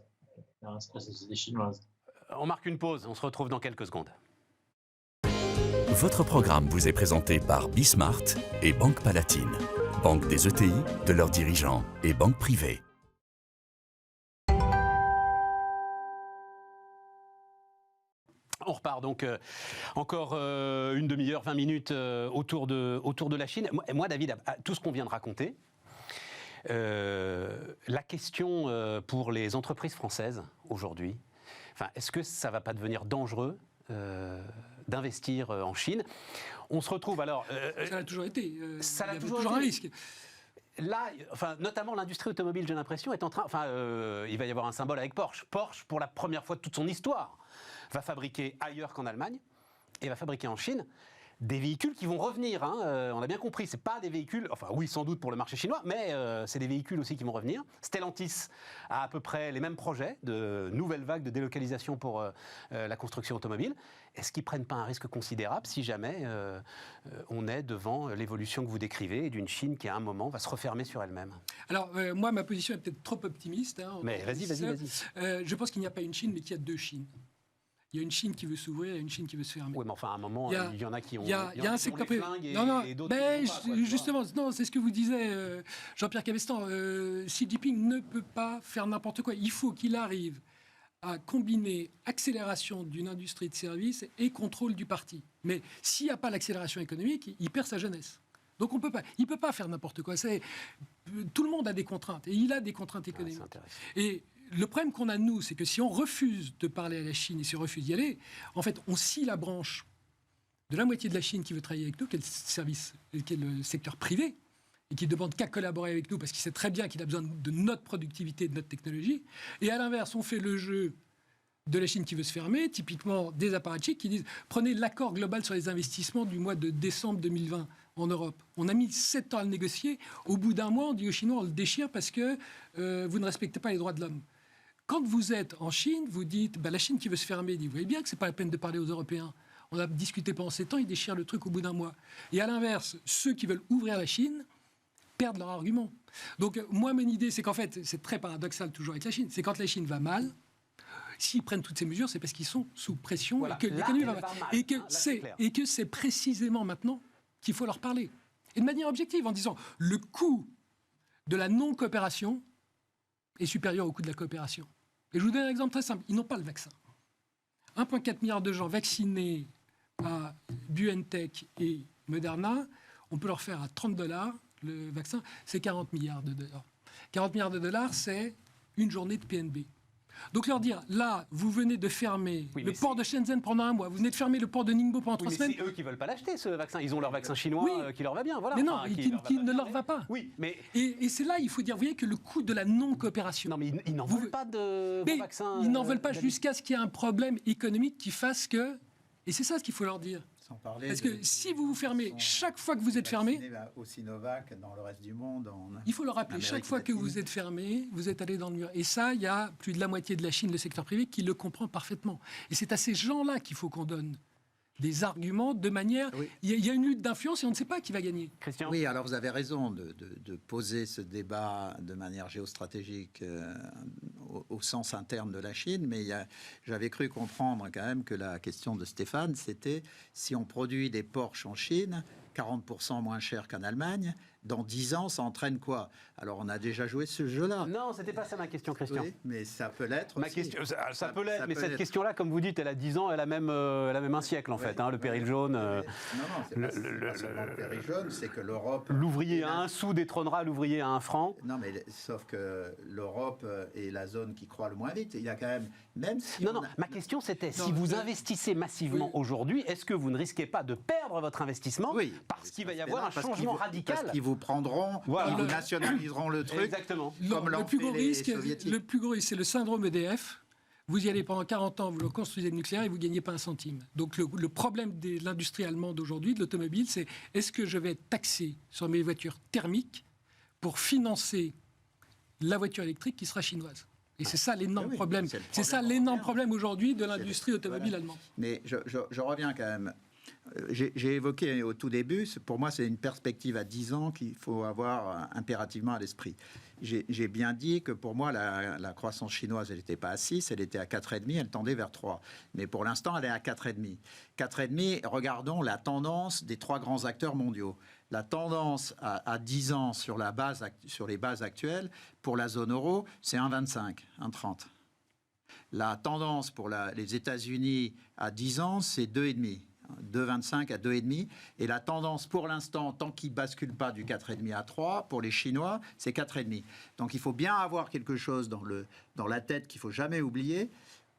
dans la société chinoise. On marque une pause, on se retrouve dans quelques secondes. Votre programme vous est présenté par Bismart et Banque Palatine. banque des ETI, de leurs dirigeants et banque privée. On repart donc encore une demi-heure, 20 minutes autour de la Chine. Moi, David, tout ce qu'on vient de raconter, la question pour les entreprises françaises aujourd'hui, est-ce que ça ne va pas devenir dangereux d'investir en Chine? On se retrouve alors... ça l'a toujours été. Ça l'a il y avait toujours toujours un été. risque. Là, notamment l'industrie automobile, j'ai l'impression, est en train... il va y avoir un symbole avec Porsche. Porsche, pour la première fois de toute son histoire, va fabriquer ailleurs qu'en Allemagne et va fabriquer en Chine des véhicules qui vont revenir. On a bien compris, c'est pas des véhicules, oui sans doute pour le marché chinois, mais c'est des véhicules aussi qui vont revenir. Stellantis a à peu près les mêmes projets de nouvelles vagues de délocalisation pour la construction automobile. Est-ce qu'ils prennent pas un risque considérable si jamais on est devant l'évolution que vous décrivez d'une Chine qui à un moment va se refermer sur elle-même? Alors moi, ma position est peut-être trop optimiste. Mais vas-y. Je pense qu'il n'y a pas une Chine, mais qu'il y a deux Chines. Il y a une Chine qui veut s'ouvrir et une Chine qui veut se fermer. Oui, mais à un moment, il y en a qui ont, il y a un secteur privé. Et d'autres qui n'ont pas, justement, non, c'est ce que vous disiez, Jean-Pierre Cabestan. Xi Jinping ne peut pas faire n'importe quoi. Il faut qu'il arrive à combiner accélération d'une industrie de services et contrôle du parti. Mais s'il n'y a pas l'accélération économique, il perd sa jeunesse. Donc il ne peut pas faire n'importe quoi. Tout le monde a des contraintes, et il a des contraintes économiques. Et le problème qu'on a, nous, c'est que si on refuse de parler à la Chine et si on refuse d'y aller, en fait, on scie la branche de la moitié de la Chine qui veut travailler avec nous, qui est le secteur privé, et qui ne demande qu'à collaborer avec nous parce qu'il sait très bien qu'il a besoin de notre productivité, de notre technologie. Et à l'inverse, on fait le jeu de la Chine qui veut se fermer, typiquement des apparatchiks qui disent « Prenez l'accord global sur les investissements du mois de décembre 2020 en Europe. On a mis 7 ans à le négocier. Au bout d'un mois, on dit aux Chinois, on le déchire parce que vous ne respectez pas les droits de l'homme. » Quand vous êtes en Chine, vous dites la Chine qui veut se fermer, vous voyez bien que ce n'est pas la peine de parler aux Européens. On a discuté pendant 7 ans, ils déchirent le truc au bout d'un mois. Et à l'inverse, ceux qui veulent ouvrir la Chine perdent leur argument. Donc moi, mon idée, c'est qu'en fait, c'est très paradoxal toujours avec la Chine, c'est quand la Chine va mal, s'ils prennent toutes ces mesures, c'est parce qu'ils sont sous pression, voilà, et que l'économie va mal. Et que c'est précisément maintenant qu'il faut leur parler. Et de manière objective, en disant le coût de la non-coopération est supérieur au coût de la coopération. Et je vous donne un exemple très simple. Ils n'ont pas le vaccin. 1,4 milliard de gens vaccinés à BioNTech et Moderna, on peut leur faire à $30 le vaccin, c'est 40 milliards de dollars. 40 milliards de dollars, c'est une journée de PNB. Donc leur dire, là, vous venez de fermer le port de Shenzhen pendant un mois, vous venez de fermer le port de Ningbo pendant 3 semaines. C'est eux qui ne veulent pas l'acheter, ce vaccin. Ils ont leur vaccin chinois qui leur va bien. Voilà. Mais non, qui ne leur va pas. Oui, mais... Et c'est là, il faut dire, vous voyez, que le coût de la non-coopération... Non, mais ils n'en veulent pas de vaccin. Ils n'en veulent pas jusqu'à ce qu'il y ait un problème économique qui fasse que... Et c'est ça ce qu'il faut leur dire. Parce que si vous vous fermez, chaque fois que vous êtes fermé... Au Sinovac, dans le reste du monde... Il faut le rappeler, chaque fois que vous êtes fermé, vous êtes allé dans le mur. Et ça, il y a plus de la moitié de la Chine, le secteur privé, qui le comprend parfaitement. Et c'est à ces gens-là qu'il faut qu'on donne des arguments de manière... Oui. Il y a une lutte d'influence et on ne sait pas qui va gagner. Christian ? Oui, alors vous avez raison de poser ce débat de manière géostratégique au sens interne de la Chine, mais j'avais cru comprendre quand même que la question de Stéphane, c'était si on produit des Porsche en Chine, 40% moins cher qu'en Allemagne, dans 10 ans, ça entraîne quoi? Alors, on a déjà joué ce jeu-là. Non, c'était pas ça ma question, Christian. Oui, mais ça peut l'être Ma aussi. question, ça peut l'être, mais cette l'être. question-là, comme vous dites, elle a 10 ans, elle a même un siècle, en fait. Le péril jaune. Non, c'est pas seulement le péril jaune, c'est que l'Europe... L'ouvrier à 1 sou détrônera l'ouvrier à 1 franc. Non, mais sauf que l'Europe est la zone qui croît le moins vite. Il y a quand même si Non, ma question c'était, si vous investissez massivement aujourd'hui, est-ce que vous ne risquez pas de perdre votre investissement parce qu'il va y avoir un changement radical? Parce qu'ils vous prendront, ils vous nationaliseront le truc. Exactement. Comme Le plus gros risque, Soviétiques. c'est le syndrome EDF. Vous y allez pendant 40 ans, vous le construisez le nucléaire et vous ne gagnez pas un centime. Donc le problème de l'industrie allemande aujourd'hui, de l'automobile, c'est est-ce que je vais être taxé sur mes voitures thermiques pour financer la voiture électrique qui sera chinoise? Et c'est ça l'énorme problème. C'est ça l'énorme problème aujourd'hui de l'industrie automobile allemande. Mais je reviens quand même. j'ai évoqué au tout début, pour moi, c'est une perspective à 10 ans qu'il faut avoir impérativement à l'esprit. J'ai bien dit que pour moi, la croissance chinoise, elle n'était pas à 6, elle était à 4,5, elle tendait vers 3. Mais pour l'instant, elle est à 4,5. 4,5, regardons la tendance des 3 grands acteurs mondiaux. La tendance à 10 ans sur les bases actuelles, pour la zone euro, c'est 1,25, 1,30. La tendance pour les États-Unis à 10 ans, c'est 2,5. 2,25 à 2,5. Et la tendance pour l'instant, tant qu'il ne bascule pas du 4,5 à 3, pour les Chinois, c'est 4,5. Donc il faut bien avoir quelque chose dans la tête qu'il ne faut jamais oublier.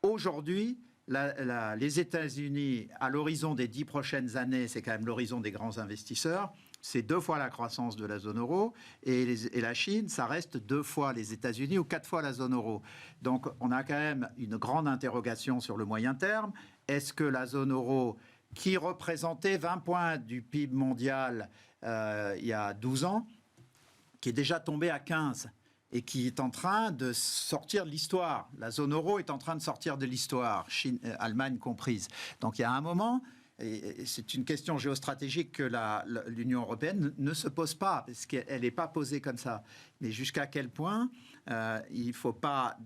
Aujourd'hui, les États-Unis, à l'horizon des 10 prochaines années, c'est quand même l'horizon des grands investisseurs, c'est 2 fois la croissance de la zone euro. Et la Chine, ça reste 2 fois les États-Unis ou 4 fois la zone euro. Donc on a quand même une grande interrogation sur le moyen terme. Est-ce que la zone euro, qui représentait 20 points du PIB mondial il y a 12 ans, qui est déjà tombé à 15 et qui est en train de sortir de l'histoire. La zone euro est en train de sortir de l'histoire, Chine, Allemagne comprise. Donc il y a un moment, et c'est une question géostratégique que l'Union européenne ne se pose pas, parce qu'elle n'est pas posée comme ça. Mais jusqu'à quel point il ne faut pas...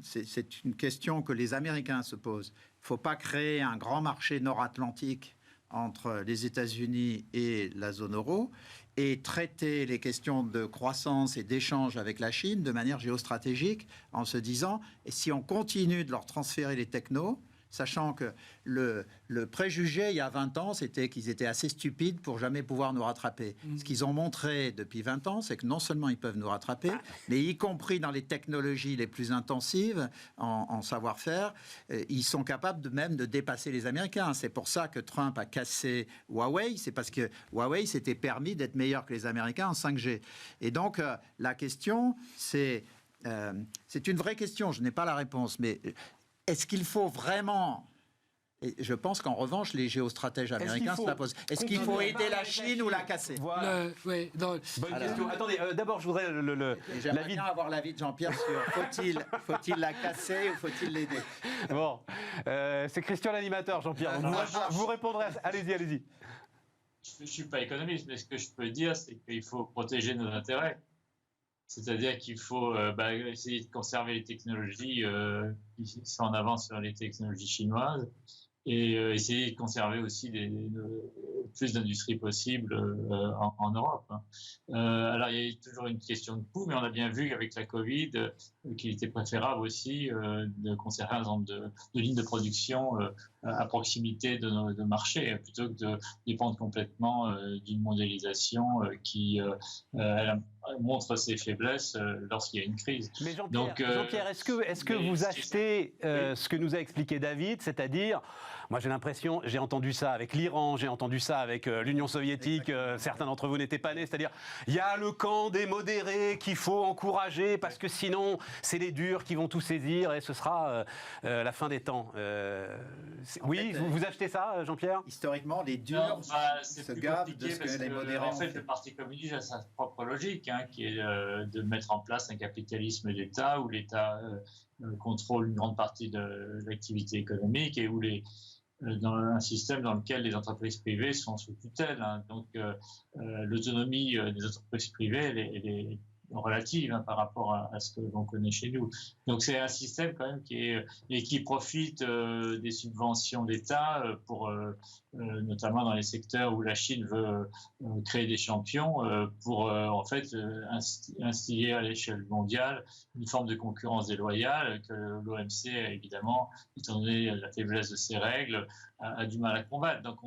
C'est une question que les Américains se posent. Il ne faut pas créer un grand marché nord-atlantique entre les États-Unis et la zone euro et traiter les questions de croissance et d'échange avec la Chine de manière géostratégique en se disant, et si on continue de leur transférer les technos, sachant que le préjugé, il y a 20 ans, c'était qu'ils étaient assez stupides pour jamais pouvoir nous rattraper. Ce qu'ils ont montré depuis 20 ans, c'est que non seulement ils peuvent nous rattraper, mais y compris dans les technologies les plus intensives, en savoir-faire, ils sont capables même de dépasser les Américains. C'est pour ça que Trump a cassé Huawei, c'est parce que Huawei s'était permis d'être meilleur que les Américains en 5G. Et donc, la question, c'est une vraie question, je n'ai pas la réponse, mais... Est-ce qu'il faut vraiment... Et je pense qu'en revanche, les géostratèges américains se la posent. Est-ce qu'il faut aider la Chine ou la casser? Voilà. Bonne question. Attendez, d'abord, je voudrais J'aimerais bien avoir l'avis de Jean-Pierre sur faut-il la casser ou faut-il l'aider? Bon, c'est Christian l'animateur, Jean-Pierre. Vous répondrez. Allez-y. Je ne suis pas économiste, mais ce que je peux dire, c'est qu'il faut protéger nos intérêts. C'est-à-dire qu'il faut essayer de conserver les technologies qui sont en avance sur les technologies chinoises et essayer de conserver aussi plus d'industries possibles en Europe. Alors, il y a toujours une question de coût, mais on a bien vu qu'avec la Covid, qu'il était préférable aussi de conserver un nombre de lignes de production à proximité de nos marchés, plutôt que de dépendre complètement d'une mondialisation qui montre ses faiblesses lorsqu'il y a une crise. Mais Jean-Pierre, est-ce que vous achetez ce que nous a expliqué David, c'est-à-dire, moi j'ai l'impression, j'ai entendu ça avec l'Iran, j'ai entendu ça avec l'Union soviétique, certains d'entre vous n'étaient pas nés, c'est-à-dire, il y a le camp des modérés qu'il faut encourager parce que sinon, c'est les durs qui vont tout saisir et ce sera la fin des temps. Oui, vous achetez ça, Jean-Pierre? Historiquement, les durs se gavent de ce que les modérés ont fait. Le Parti communiste a sa propre logique, qui est de mettre en place un capitalisme d'État où l'État contrôle une grande partie de l'activité économique et où dans un système dans lequel les entreprises privées sont sous tutelle. Donc l'autonomie des entreprises privées, elle est relative par rapport à ce que l'on connaît chez nous. Donc c'est un système quand même qui profite des subventions d'État pour notamment dans les secteurs où la Chine veut créer des champions pour en fait instiller à l'échelle mondiale une forme de concurrence déloyale que l'OMC évidemment, étant donné la faiblesse de ses règles, a du mal à combattre. Donc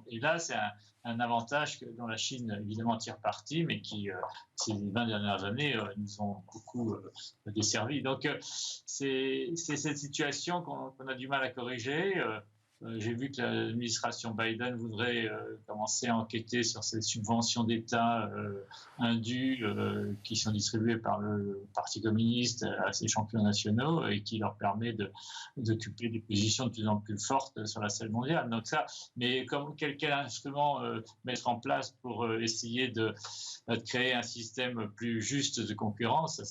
et là c'est un avantage dont la Chine évidemment tire parti, mais qui ces 20 dernières années nous ont beaucoup desservi. Donc c'est cette situation qu'on a du mal à corriger. J'ai vu que l'administration Biden voudrait commencer à enquêter sur ces subventions d'État indues qui sont distribuées par le Parti communiste à ses champions nationaux et qui leur permet d'occuper des positions de plus en plus fortes sur la scène mondiale. Donc ça, mais quel instrument mettre en place pour essayer de créer un système plus juste de concurrence,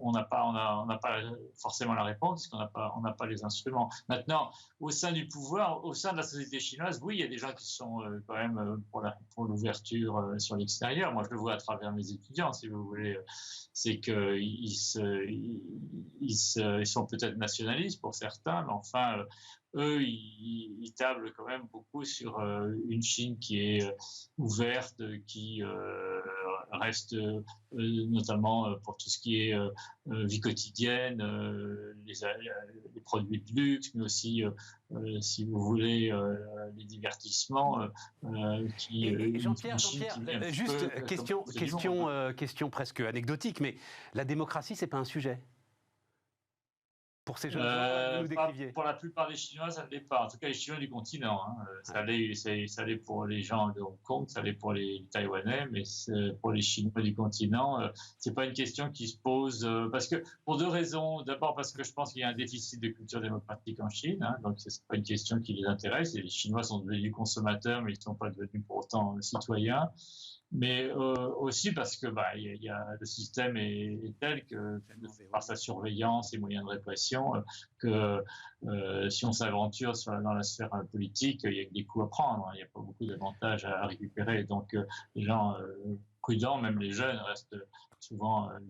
on n'a pas forcément la réponse parce qu'on n'a pas les instruments. Maintenant, au sein du pouvoir, voir au sein de la société chinoise, oui, il y a des gens qui sont quand même pour l'ouverture sur l'extérieur. Moi, je le vois à travers mes étudiants, si vous voulez. C'est qu'ils sont peut-être nationalistes pour certains, mais enfin, eux, ils tablent quand même beaucoup sur une Chine qui est ouverte, qui reste notamment pour tout ce qui est vie quotidienne, les produits de luxe, mais aussi, si vous voulez, les divertissements. Jean-Pierre, juste question presque anecdotique, mais la démocratie, c'est pas un sujet pour ces jeunes gens, vous nous décriviez. Pour la plupart des Chinois, ça ne l'est pas. En tout cas, les Chinois du continent. Hein. Ça l'est pour les gens de Hong Kong, ça l'est pour les Taïwanais, mais pour les Chinois du continent, c'est pas une question qui se pose parce que pour deux raisons. D'abord, parce que je pense qu'il y a un déficit de culture démocratique en Chine, hein, donc c'est pas une question qui les intéresse. Et les Chinois sont devenus consommateurs, mais ils ne sont pas devenus pour autant citoyens. Mais aussi parce que le système est tel que par sa surveillance et moyens de répression que si on s'aventure dans la sphère politique, il y a des coups à prendre, hein, il n'y a pas beaucoup d'avantages à récupérer. Donc les gens prudents, même les jeunes, restent le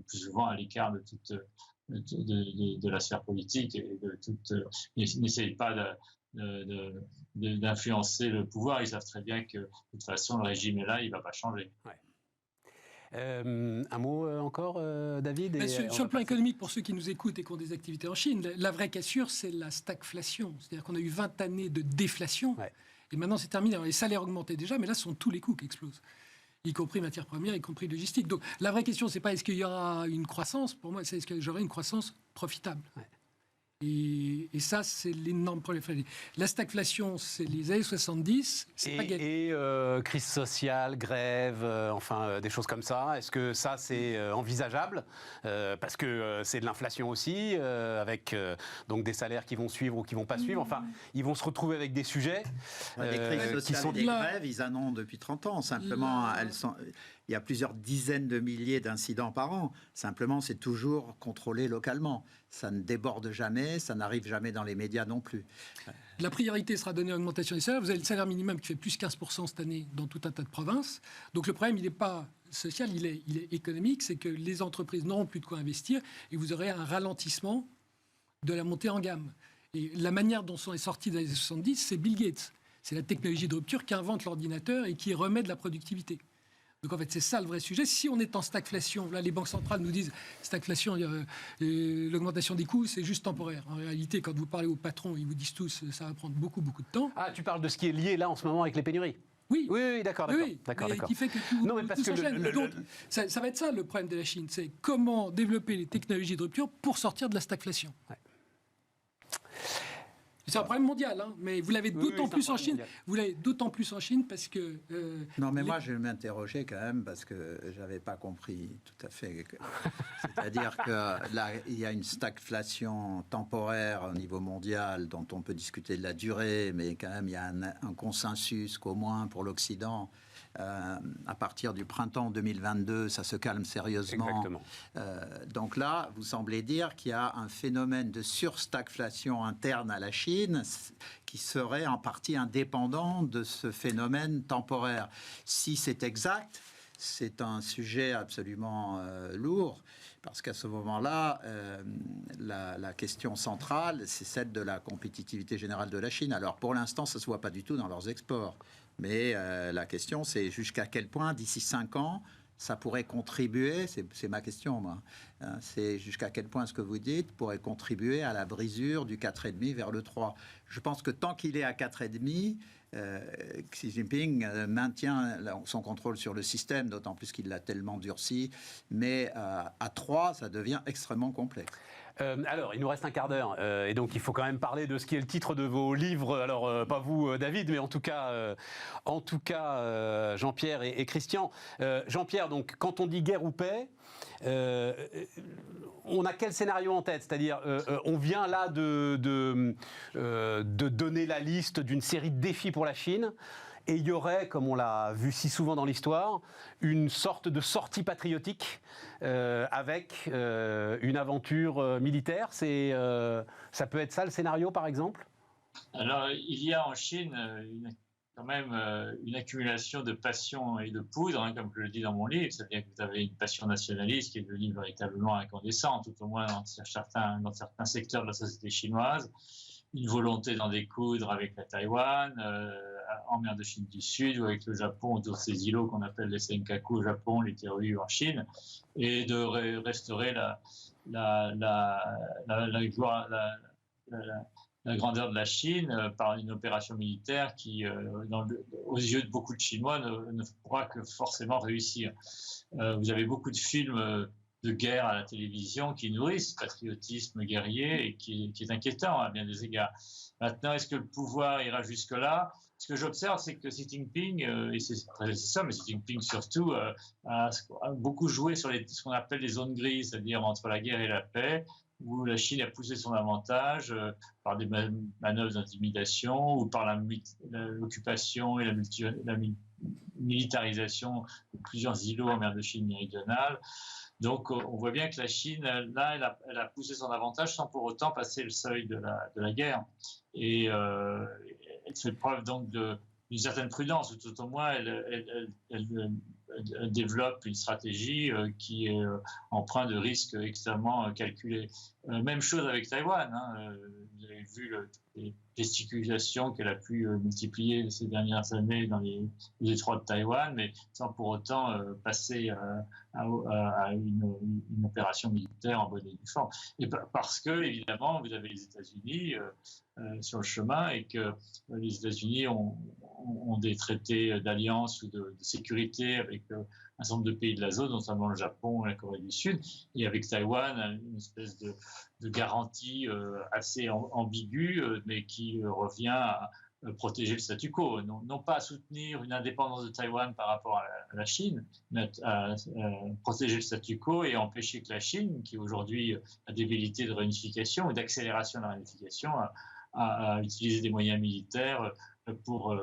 plus souvent à l'écart de la sphère politique et n'essayent pas d'influencer le pouvoir. Ils savent très bien que de toute façon le régime est là, il ne va pas changer. Ouais. Un mot encore, David sur le plan économique, pour ceux qui nous écoutent et qui ont des activités en Chine, la vraie cassure, c'est la stagflation. C'est-à-dire qu'on a eu 20 années de déflation, et maintenant c'est terminé. Alors, les salaires augmentaient déjà, mais là, ce sont tous les coûts qui explosent, y compris matières premières, y compris logistique. Donc la vraie question, c'est pas est-ce qu'il y aura une croissance, pour moi, c'est est-ce que j'aurai une croissance profitable. Ouais. Et ça, c'est l'énorme problème. La stagflation, c'est les années 70. C'est pas et crise sociale, grève, des choses comme ça. Est-ce que ça, c'est envisageable parce que c'est de l'inflation aussi, avec donc des salaires qui vont suivre ou qui vont pas suivre. Enfin, ils vont se retrouver avec des sujets des crises sociales et des grèves, ils en ont depuis 30 ans. Simplement, il y a plusieurs dizaines de milliers d'incidents par an. Simplement, c'est toujours contrôlé localement. Ça ne déborde jamais, ça n'arrive jamais dans les médias non plus. La priorité sera donnée à l'augmentation des salaires. Vous avez le salaire minimum qui fait plus 15% cette année dans tout un tas de provinces. Donc le problème, il n'est pas social, il est économique. C'est que les entreprises n'auront plus de quoi investir et vous aurez un ralentissement de la montée en gamme. Et la manière dont sont sortis dans les années 70, c'est Bill Gates. C'est la technologie de rupture qui invente l'ordinateur et qui remet de la productivité. Donc en fait, c'est ça le vrai sujet. Si on est en stagflation, là les banques centrales nous disent stagflation, l'augmentation des coûts, c'est juste temporaire. En réalité, quand vous parlez aux patrons, ils vous disent tous ça va prendre beaucoup de temps. Ah, tu parles de ce qui est lié là en ce moment avec les pénuries. Oui, d'accord. Qui fait que tout s'enchaîne. Donc, ça va être ça le problème de la Chine, c'est comment développer les technologies de rupture pour sortir de la stagflation. Ouais. C'est un problème mondial, hein, mais vous l'avez d'autant plus en Chine. Vous l'avez d'autant plus en Chine parce que. Non, mais moi, je m'interrogeais quand même parce que j'avais pas compris tout à fait. C'est-à-dire que là, il y a une stagflation temporaire au niveau mondial dont on peut discuter de la durée, mais quand même, il y a un consensus qu'au moins pour l'Occident. À partir du printemps 2022, ça se calme sérieusement. Exactement. Donc là, vous semblez dire qu'il y a un phénomène de surstagflation interne à la Chine qui serait en partie indépendant de ce phénomène temporaire. Si c'est exact, c'est un sujet absolument lourd. Parce qu'à ce moment-là, la question centrale, c'est celle de la compétitivité générale de la Chine. Alors pour l'instant, ça ne se voit pas du tout dans leurs exports. Mais la question, c'est jusqu'à quel point, d'ici 5 ans, ça pourrait contribuer, c'est ma question, moi, c'est jusqu'à quel point ce que vous dites pourrait contribuer à la brisure du 4,5 vers le 3. Je pense que tant qu'il est à 4,5, Xi Jinping maintient son contrôle sur le système, d'autant plus qu'il l'a tellement durci, mais à 3, ça devient extrêmement complexe. Alors, il nous reste un quart d'heure, et donc il faut quand même parler de ce qui est le titre de vos livres. Alors, pas vous, David, mais en tout cas, Jean-Pierre et Christian. Jean-Pierre, donc, quand on dit guerre ou paix, on a quel scénario en tête? C'est-à-dire, on vient là de donner la liste d'une série de défis pour la Chine. Et il y aurait, comme on l'a vu si souvent dans l'histoire, une sorte de sortie patriotique avec une aventure militaire. Ça peut être ça le scénario, par exemple? Alors, il y a en Chine quand même une accumulation de passion et de poudre, hein, comme je le dis dans mon livre. C'est-à-dire que vous avez une passion nationaliste qui est devenue véritablement incandescente, tout au moins dans certains secteurs de la société chinoise. Une volonté d'en découdre avec la Taïwan, en mer de Chine du Sud ou avec le Japon, autour de ces îlots qu'on appelle les Senkaku au Japon, les Teruyu en Chine, et de restaurer la grandeur de la Chine par une opération militaire qui, aux yeux de beaucoup de Chinois, ne pourra que forcément réussir. Vous avez beaucoup de films de guerre à la télévision qui nourrissent ce patriotisme guerrier et qui est inquiétant à bien des égards. Maintenant, est-ce que le pouvoir ira jusque-là? Ce que j'observe, c'est que Xi Jinping, et c'est ça, mais Xi Jinping surtout, a beaucoup joué sur ce qu'on appelle les zones grises, c'est-à-dire entre la guerre et la paix, où la Chine a poussé son avantage par des manœuvres d'intimidation ou par l'occupation et la militarisation de plusieurs îlots en mer de Chine méridionale. Donc, on voit bien que la Chine, là, elle a poussé son avantage sans pour autant passer le seuil de la guerre. Et elle fait preuve donc d'une certaine prudence, ou tout au moins, elle développe une stratégie qui est empreinte de risques extrêmement calculés. Même chose avec Taïwan. Hein. Vous avez vu les gesticulations qu'elle a pu multiplier ces dernières années dans les détroits de Taïwan, mais sans pour autant passer à une opération militaire en bonne et due forme. Et parce que, évidemment, vous avez les États-Unis sur le chemin et que les États-Unis ont des traités d'alliance ou de sécurité avec un certain nombre de pays de la zone, notamment le Japon et la Corée du Sud, et avec Taïwan, une espèce de garantie assez ambiguë, mais qui revient à protéger le statu quo, non pas à soutenir une indépendance de Taïwan par rapport à la Chine, mais à protéger le statu quo et empêcher que la Chine, qui aujourd'hui a des velléités de réunification ou d'accélération de la réunification, à utiliser des moyens militaires pour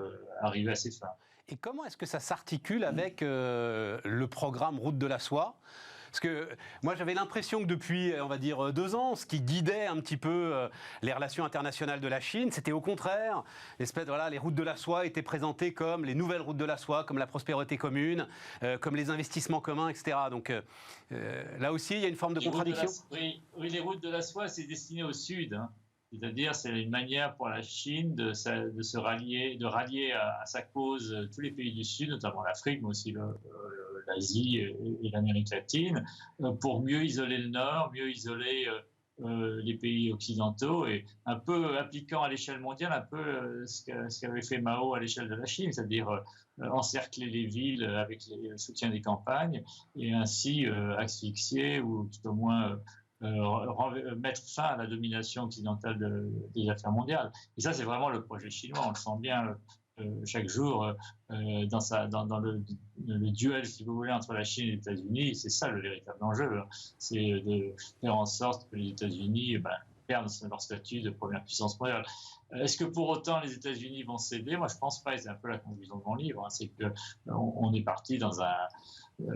arriver à ses fins. Et comment est-ce que ça s'articule avec le programme Route de la Soie ? Parce que moi, j'avais l'impression que depuis, on va dire, 2 ans, ce qui guidait un petit peu les relations internationales de la Chine, c'était au contraire, les routes de la soie étaient présentées comme les nouvelles routes de la soie, comme la prospérité commune, comme les investissements communs, etc. Donc là aussi, il y a une forme de contradiction. Oui, les routes de la soie, c'est destiné au Sud. Hein. C'est-à-dire, c'est une manière pour la Chine de rallier à sa cause tous les pays du Sud, notamment l'Afrique, mais aussi l'Asie et l'Amérique latine, pour mieux isoler le Nord, mieux isoler les pays occidentaux et un peu appliquant à l'échelle mondiale un peu ce qu'avait fait Mao à l'échelle de la Chine, c'est-à-dire encercler les villes avec le soutien des campagnes et ainsi asphyxier ou tout au moins mettre fin à la domination occidentale des affaires mondiales. Et ça, c'est vraiment le projet chinois. On le sent bien chaque jour dans le duel, si vous voulez, entre la Chine et les États-Unis. C'est ça le véritable enjeu. C'est de faire en sorte que les États-Unis perdent leur statut de première puissance mondiale. Est-ce que pour autant les États-Unis vont céder ? Moi, je ne pense pas. Et c'est un peu la conclusion de mon livre. Hein. C'est qu'on est parti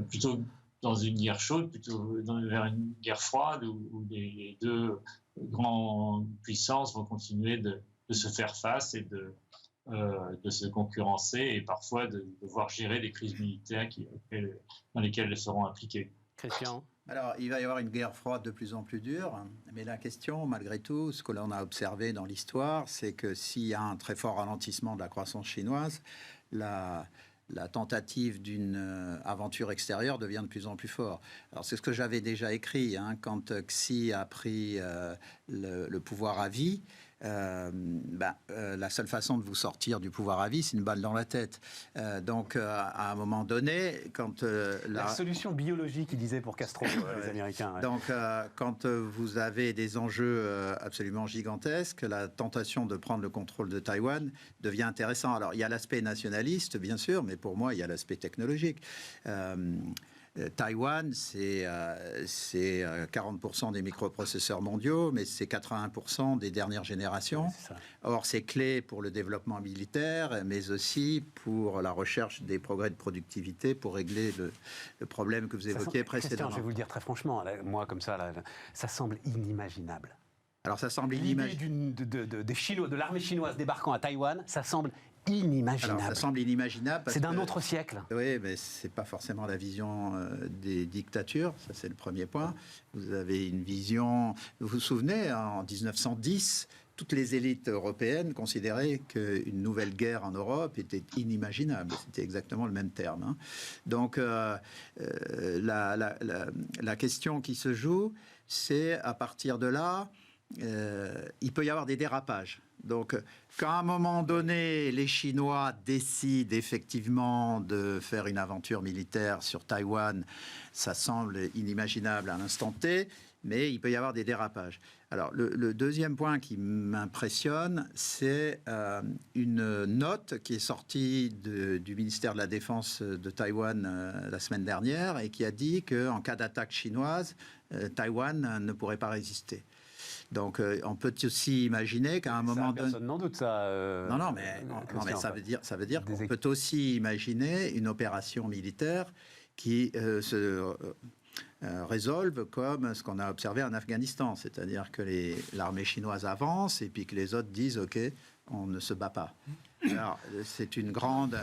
plutôt dans une guerre chaude, plutôt vers une guerre froide où les deux grandes puissances vont continuer de se faire face et de se concurrencer et parfois de devoir gérer des crises militaires dans lesquelles elles seront impliquées. Christian ? Alors, il va y avoir une guerre froide de plus en plus dure, mais la question, malgré tout, ce que l'on a observé dans l'histoire, c'est que s'il y a un très fort ralentissement de la croissance chinoise, la tentative d'une aventure extérieure devient de plus en plus forte. Alors, c'est ce que j'avais déjà écrit, quand Xi a pris le pouvoir à vie. La seule façon de vous sortir du pouvoir à vie, c'est une balle dans la tête. Donc, à un moment donné, quand... la solution biologique, ils disaient pour Castro, les Américains. Ouais. Donc, quand vous avez des enjeux absolument gigantesques, la tentation de prendre le contrôle de Taïwan devient intéressant. Alors, il y a l'aspect nationaliste, bien sûr, mais pour moi, il y a l'aspect technologique. Taïwan, c'est 40% des microprocesseurs mondiaux, mais c'est 81% des dernières générations. Ouais, or, c'est clé pour le développement militaire, mais aussi pour la recherche des progrès de productivité pour régler le problème que vous évoquiez précédemment. Christian, je vais vous le dire très franchement, moi, comme ça, ça semble inimaginable. Alors ça semble L'idée inimaginable. des Chinois, de l'armée chinoise débarquant à Taïwan, ça semble inimaginable. Alors, ça semble inimaginable. C'est d'un autre siècle. Oui, mais ce n'est pas forcément la vision des dictatures, ça c'est le premier point. Vous avez une vision, vous vous souvenez, en 1910, toutes les élites européennes considéraient qu'une nouvelle guerre en Europe était inimaginable. C'était exactement le même terme. Hein. Donc la question qui se joue, c'est à partir de là, il peut y avoir des dérapages. Donc, quand à un moment donné, les Chinois décident effectivement de faire une aventure militaire sur Taïwan, ça semble inimaginable à l'instant T, mais il peut y avoir des dérapages. Alors, le deuxième point qui m'impressionne, c'est une note qui est sortie du ministère de la Défense de Taïwan la semaine dernière et qui a dit qu'en cas d'attaque chinoise, Taïwan ne pourrait pas résister. Donc, on peut aussi imaginer qu'à un moment donné... Personne n'en doute, ça. Non, mais ça veut dire qu'on peut aussi imaginer une opération militaire qui se résolve comme ce qu'on a observé en Afghanistan. C'est-à-dire que l'armée chinoise avance et puis que les autres disent « OK, on ne se bat pas ». Alors, c'est une grande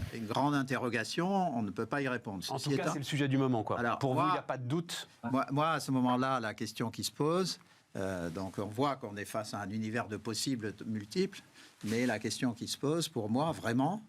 interrogation, on ne peut pas y répondre. En tout cas, c'est le sujet du moment, quoi. Alors, pour vous, il n'y a pas de doute. Moi, à ce moment-là, la question qui se pose... donc on voit qu'on est face à un univers de possibles multiples, mais la question qui se pose pour moi, vraiment,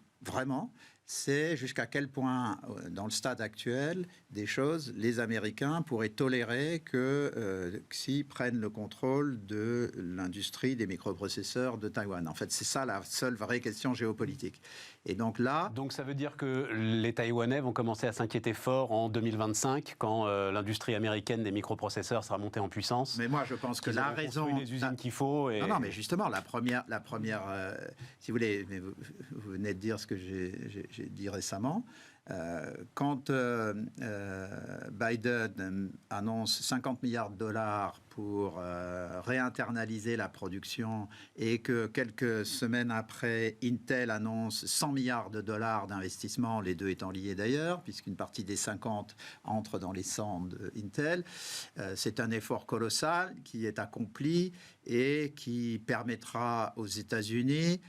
c'est jusqu'à quel point, dans le stade actuel des choses, les Américains pourraient tolérer que s'ils prennent le contrôle de l'industrie des microprocesseurs de Taïwan. En fait, c'est ça la seule vraie question géopolitique. Et donc là... Donc ça veut dire que les Taïwanais vont commencer à s'inquiéter fort en 2025, quand l'industrie américaine des microprocesseurs sera montée en puissance. Mais moi, je pense que la raison... les usines qu'il faut... Et... Non, mais justement, la première si vous voulez, mais vous venez de dire ce que j'ai dit récemment. Quand Biden annonce 50 milliards de dollars pour réinternaliser la production et que quelques semaines après, Intel annonce 100 milliards de dollars d'investissement, les deux étant liés d'ailleurs, puisqu'une partie des 50 entre dans les 100 d'Intel, c'est un effort colossal qui est accompli et qui permettra aux États-Unis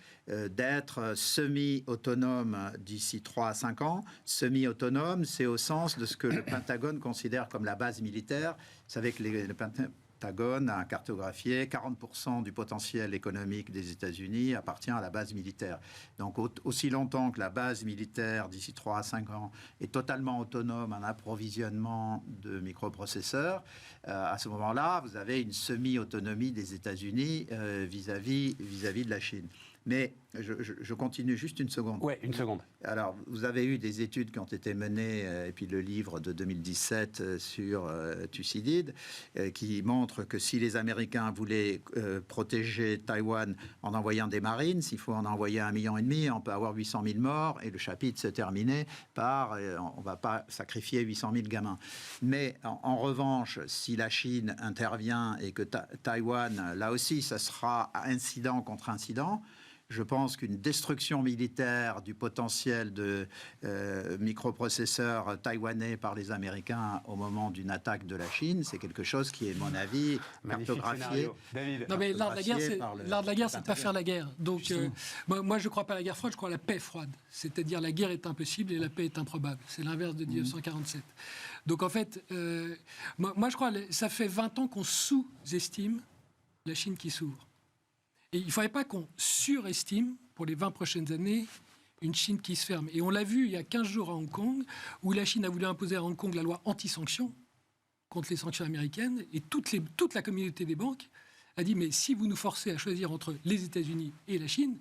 d'être semi-autonome d'ici 3 à 5 ans. Semi-autonome, c'est au sens de ce que le Pentagone considère comme la base militaire. Vous savez que le Pentagone a cartographié 40% du potentiel économique des États-Unis appartient à la base militaire. Donc aussi longtemps que la base militaire, d'ici 3 à 5 ans, est totalement autonome en approvisionnement de microprocesseurs, à ce moment-là, vous avez une semi-autonomie des États-Unis vis-à-vis de la Chine. Mais je continue juste une seconde. Oui, une seconde. Alors, vous avez eu des études qui ont été menées, et puis le livre de 2017 sur Thucydide, qui montre que si les Américains voulaient protéger Taïwan en envoyant des Marines, s'il faut en envoyer 1,5 million, on peut avoir 800 000 morts, et le chapitre se terminait par on ne va pas sacrifier 800 000 gamins. Mais en revanche, si la Chine intervient et que Taïwan, là aussi, ça sera incident contre incident, je pense qu'une destruction militaire du potentiel de microprocesseurs taïwanais par les Américains au moment d'une attaque de la Chine, c'est quelque chose qui est, à mon avis, cartographié. David. Non, mais l'art de la guerre, c'est de ne pas faire la guerre. Donc, moi, je ne crois pas à la guerre froide, je crois à la paix froide. C'est-à-dire la guerre est impossible et la paix est improbable. C'est l'inverse de 1947. Donc, en fait, moi, je crois que ça fait 20 ans qu'on sous-estime la Chine qui s'ouvre. Et il ne faudrait pas qu'on surestime, pour les 20 prochaines années, une Chine qui se ferme. Et on l'a vu il y a 15 jours à Hong Kong, où la Chine a voulu imposer à Hong Kong la loi anti-sanctions contre les sanctions américaines. Et toute la communauté des banques a dit, mais si vous nous forcez à choisir entre les États-Unis et la Chine,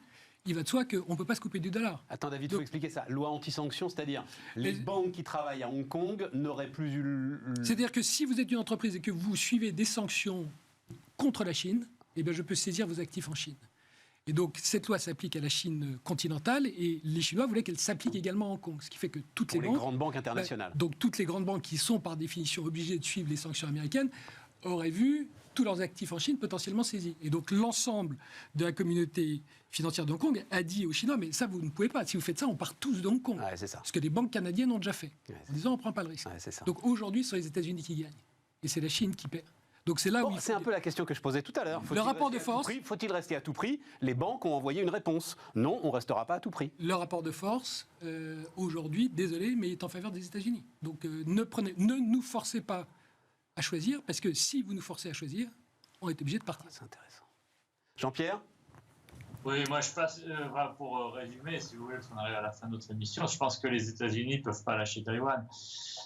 il va de soi qu'on ne peut pas se couper du dollar. Attends, David, il faut expliquer ça. Loi anti-sanctions, c'est-à-dire les banques qui travaillent à Hong Kong n'auraient plus eu... C'est-à-dire que si vous êtes une entreprise et que vous suivez des sanctions contre la Chine, eh bien, je peux saisir vos actifs en Chine. Et donc, cette loi s'applique à la Chine continentale et les Chinois voulaient qu'elle s'applique également à Hong Kong. Ce qui fait que toutes les grandes banques internationales. Donc, toutes les grandes banques qui sont par définition obligées de suivre les sanctions américaines auraient vu tous leurs actifs en Chine potentiellement saisis. Et donc, l'ensemble de la communauté financière de Hong Kong a dit aux Chinois, mais ça, vous ne pouvez pas. Si vous faites ça, on part tous de Hong Kong. Ouais, c'est ça. Ce que les banques canadiennes ont déjà fait. Ouais, en disant, on ne prend pas le risque. Ouais, c'est ça. Donc, aujourd'hui, ce sont les États-Unis qui gagnent. Et c'est la Chine qui perd. Donc c'est là où C'est un peu la question que je posais tout à l'heure. Le rapport de force. Faut-il rester à tout prix? Les banques ont envoyé une réponse. Non, on ne restera pas à tout prix. Le rapport de force, aujourd'hui, désolé, mais est en faveur des États-Unis. Donc ne nous forcez pas à choisir, parce que si vous nous forcez à choisir, on est obligé de partir. C'est intéressant. Jean-Pierre? Oui, moi je passe, pour résumer, si vous voulez, parce qu'on arrive à la fin de notre émission, je pense que les États-Unis ne peuvent pas lâcher Taïwan.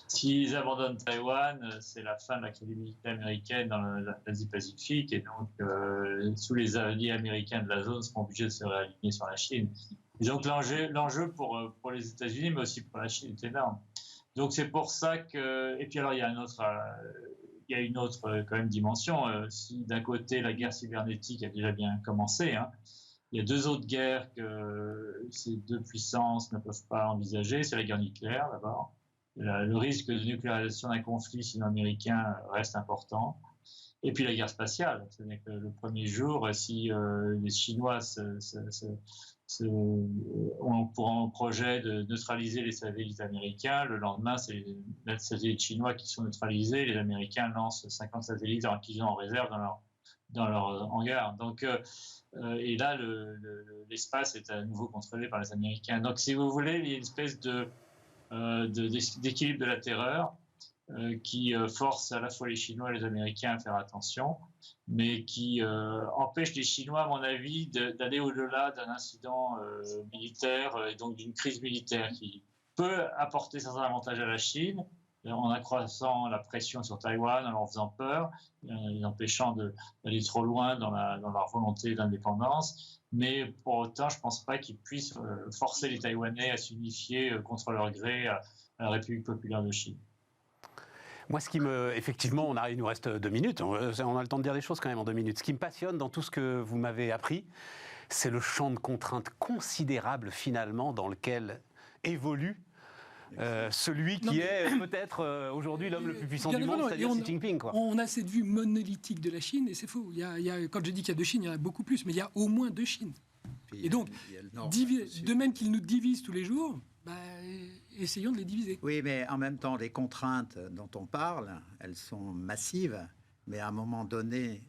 S'ils abandonnent Taïwan, c'est la fin de la crédibilité américaine dans l'Asie-Pacifique, et donc tous les alliés américains de la zone seront obligés de se réaligner sur la Chine. Et donc l'enjeu pour les États-Unis, mais aussi pour la Chine, est énorme. Donc c'est pour ça que... Et puis alors il y a une autre quand même dimension. Si d'un côté la guerre cybernétique a déjà bien commencé, hein, il y a deux autres guerres que ces deux puissances ne peuvent pas envisager. C'est la guerre nucléaire, d'abord. Le risque de nucléarisation d'un conflit sino-américain reste important. Et puis la guerre spatiale. C'est-à-dire que le premier jour, si les Chinois ont pour un projet de neutraliser les satellites américains, le lendemain, c'est les satellites chinois qui sont neutralisés. Les Américains lancent 50 satellites qu'ils ont en réserve dans leur hangar. Donc, et là, l'espace est à nouveau contrôlé par les Américains. Donc, si vous voulez, il y a une espèce d'équilibre de la terreur qui force à la fois les Chinois et les Américains à faire attention, mais qui empêche les Chinois, à mon avis, d'aller au-delà d'un incident militaire et donc d'une crise militaire qui peut apporter certains avantages à la Chine, en accroissant la pression sur Taïwan, en leur faisant peur, les empêchant d'aller trop loin dans leur volonté d'indépendance. Mais pour autant, je ne pense pas qu'ils puissent forcer les Taïwanais à s'unifier contre leur gré à la République populaire de Chine. Moi, effectivement, il nous reste 2 minutes. On a le temps de dire des choses quand même en 2 minutes. Ce qui me passionne dans tout ce que vous m'avez appris, c'est le champ de contraintes considérable finalement dans lequel évolue celui qui est peut-être aujourd'hui l'homme le plus puissant du monde, c'est-à-dire Xi Jinping. On a cette vue monolithique de la Chine, et c'est faux. Quand je dis qu'il y a 2 Chines, il y en a beaucoup plus, mais il y a au moins 2 Chines. Et donc, de même qu'ils nous divisent tous les jours, essayons de les diviser. Oui, mais en même temps, les contraintes dont on parle, elles sont massives. Mais à un moment donné,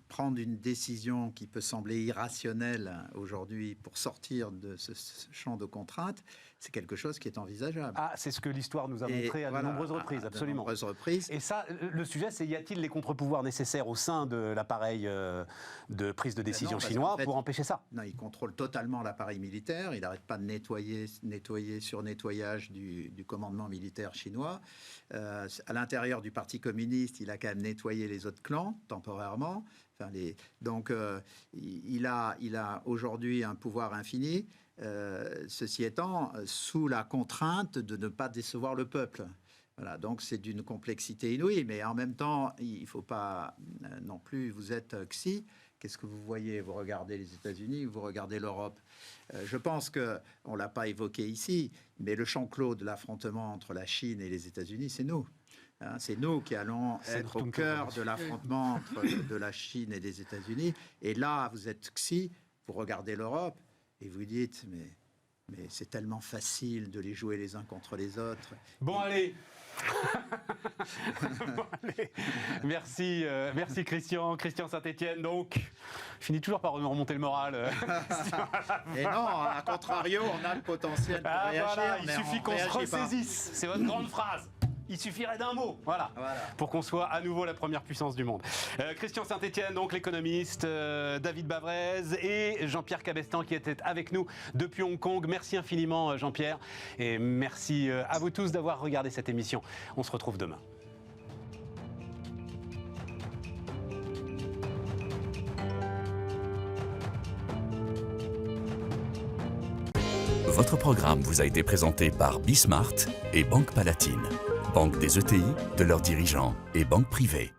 prendre une décision qui peut sembler irrationnelle aujourd'hui pour sortir de ce champ de contraintes, c'est quelque chose qui est envisageable. Ah, c'est ce que l'histoire nous a montré à de nombreuses reprises, absolument. De nombreuses reprises. Et ça, le sujet, c'est y a-t-il les contre-pouvoirs nécessaires au sein de l'appareil de prise de décision chinois pour empêcher ça? Non, il contrôle totalement l'appareil militaire. Il n'arrête pas de nettoyer sur nettoyage du commandement militaire chinois. À l'intérieur du Parti communiste, il a quand même nettoyé les autres clans temporairement. Donc, il a aujourd'hui un pouvoir infini. Ceci étant, sous la contrainte de ne pas décevoir le peuple. Voilà, donc c'est d'une complexité inouïe, mais en même temps, il ne faut pas non plus, vous êtes Xi, qu'est-ce que vous voyez? Vous regardez les États-Unis, vous regardez l'Europe. Je pense qu'on ne l'a pas évoqué ici, mais le champ clos de l'affrontement entre la Chine et les États-Unis, c'est nous. C'est nous qui allons être au cœur de l'affrontement entre de la Chine et des États-Unis. Et là, vous êtes Xi, vous regardez l'Europe, et vous dites, mais c'est tellement facile de les jouer les uns contre les autres. Bon, allez. Bon, allez. Merci Christian Saint-Étienne. Donc, je finis toujours par me remonter le moral. Et non, à contrario, on a le potentiel pour réagir. Voilà, il suffit qu'on se ressaisisse. C'est votre grande phrase. Il suffirait d'un mot, voilà, pour qu'on soit à nouveau la première puissance du monde. Christian Saint-Étienne, donc l'économiste, David Bavrez et Jean-Pierre Cabestan qui étaient avec nous depuis Hong Kong. Merci infiniment Jean-Pierre et merci à vous tous d'avoir regardé cette émission. On se retrouve demain. Votre programme vous a été présenté par Bismart et Banque Palatine, banque des ETI, de leurs dirigeants et banque privée.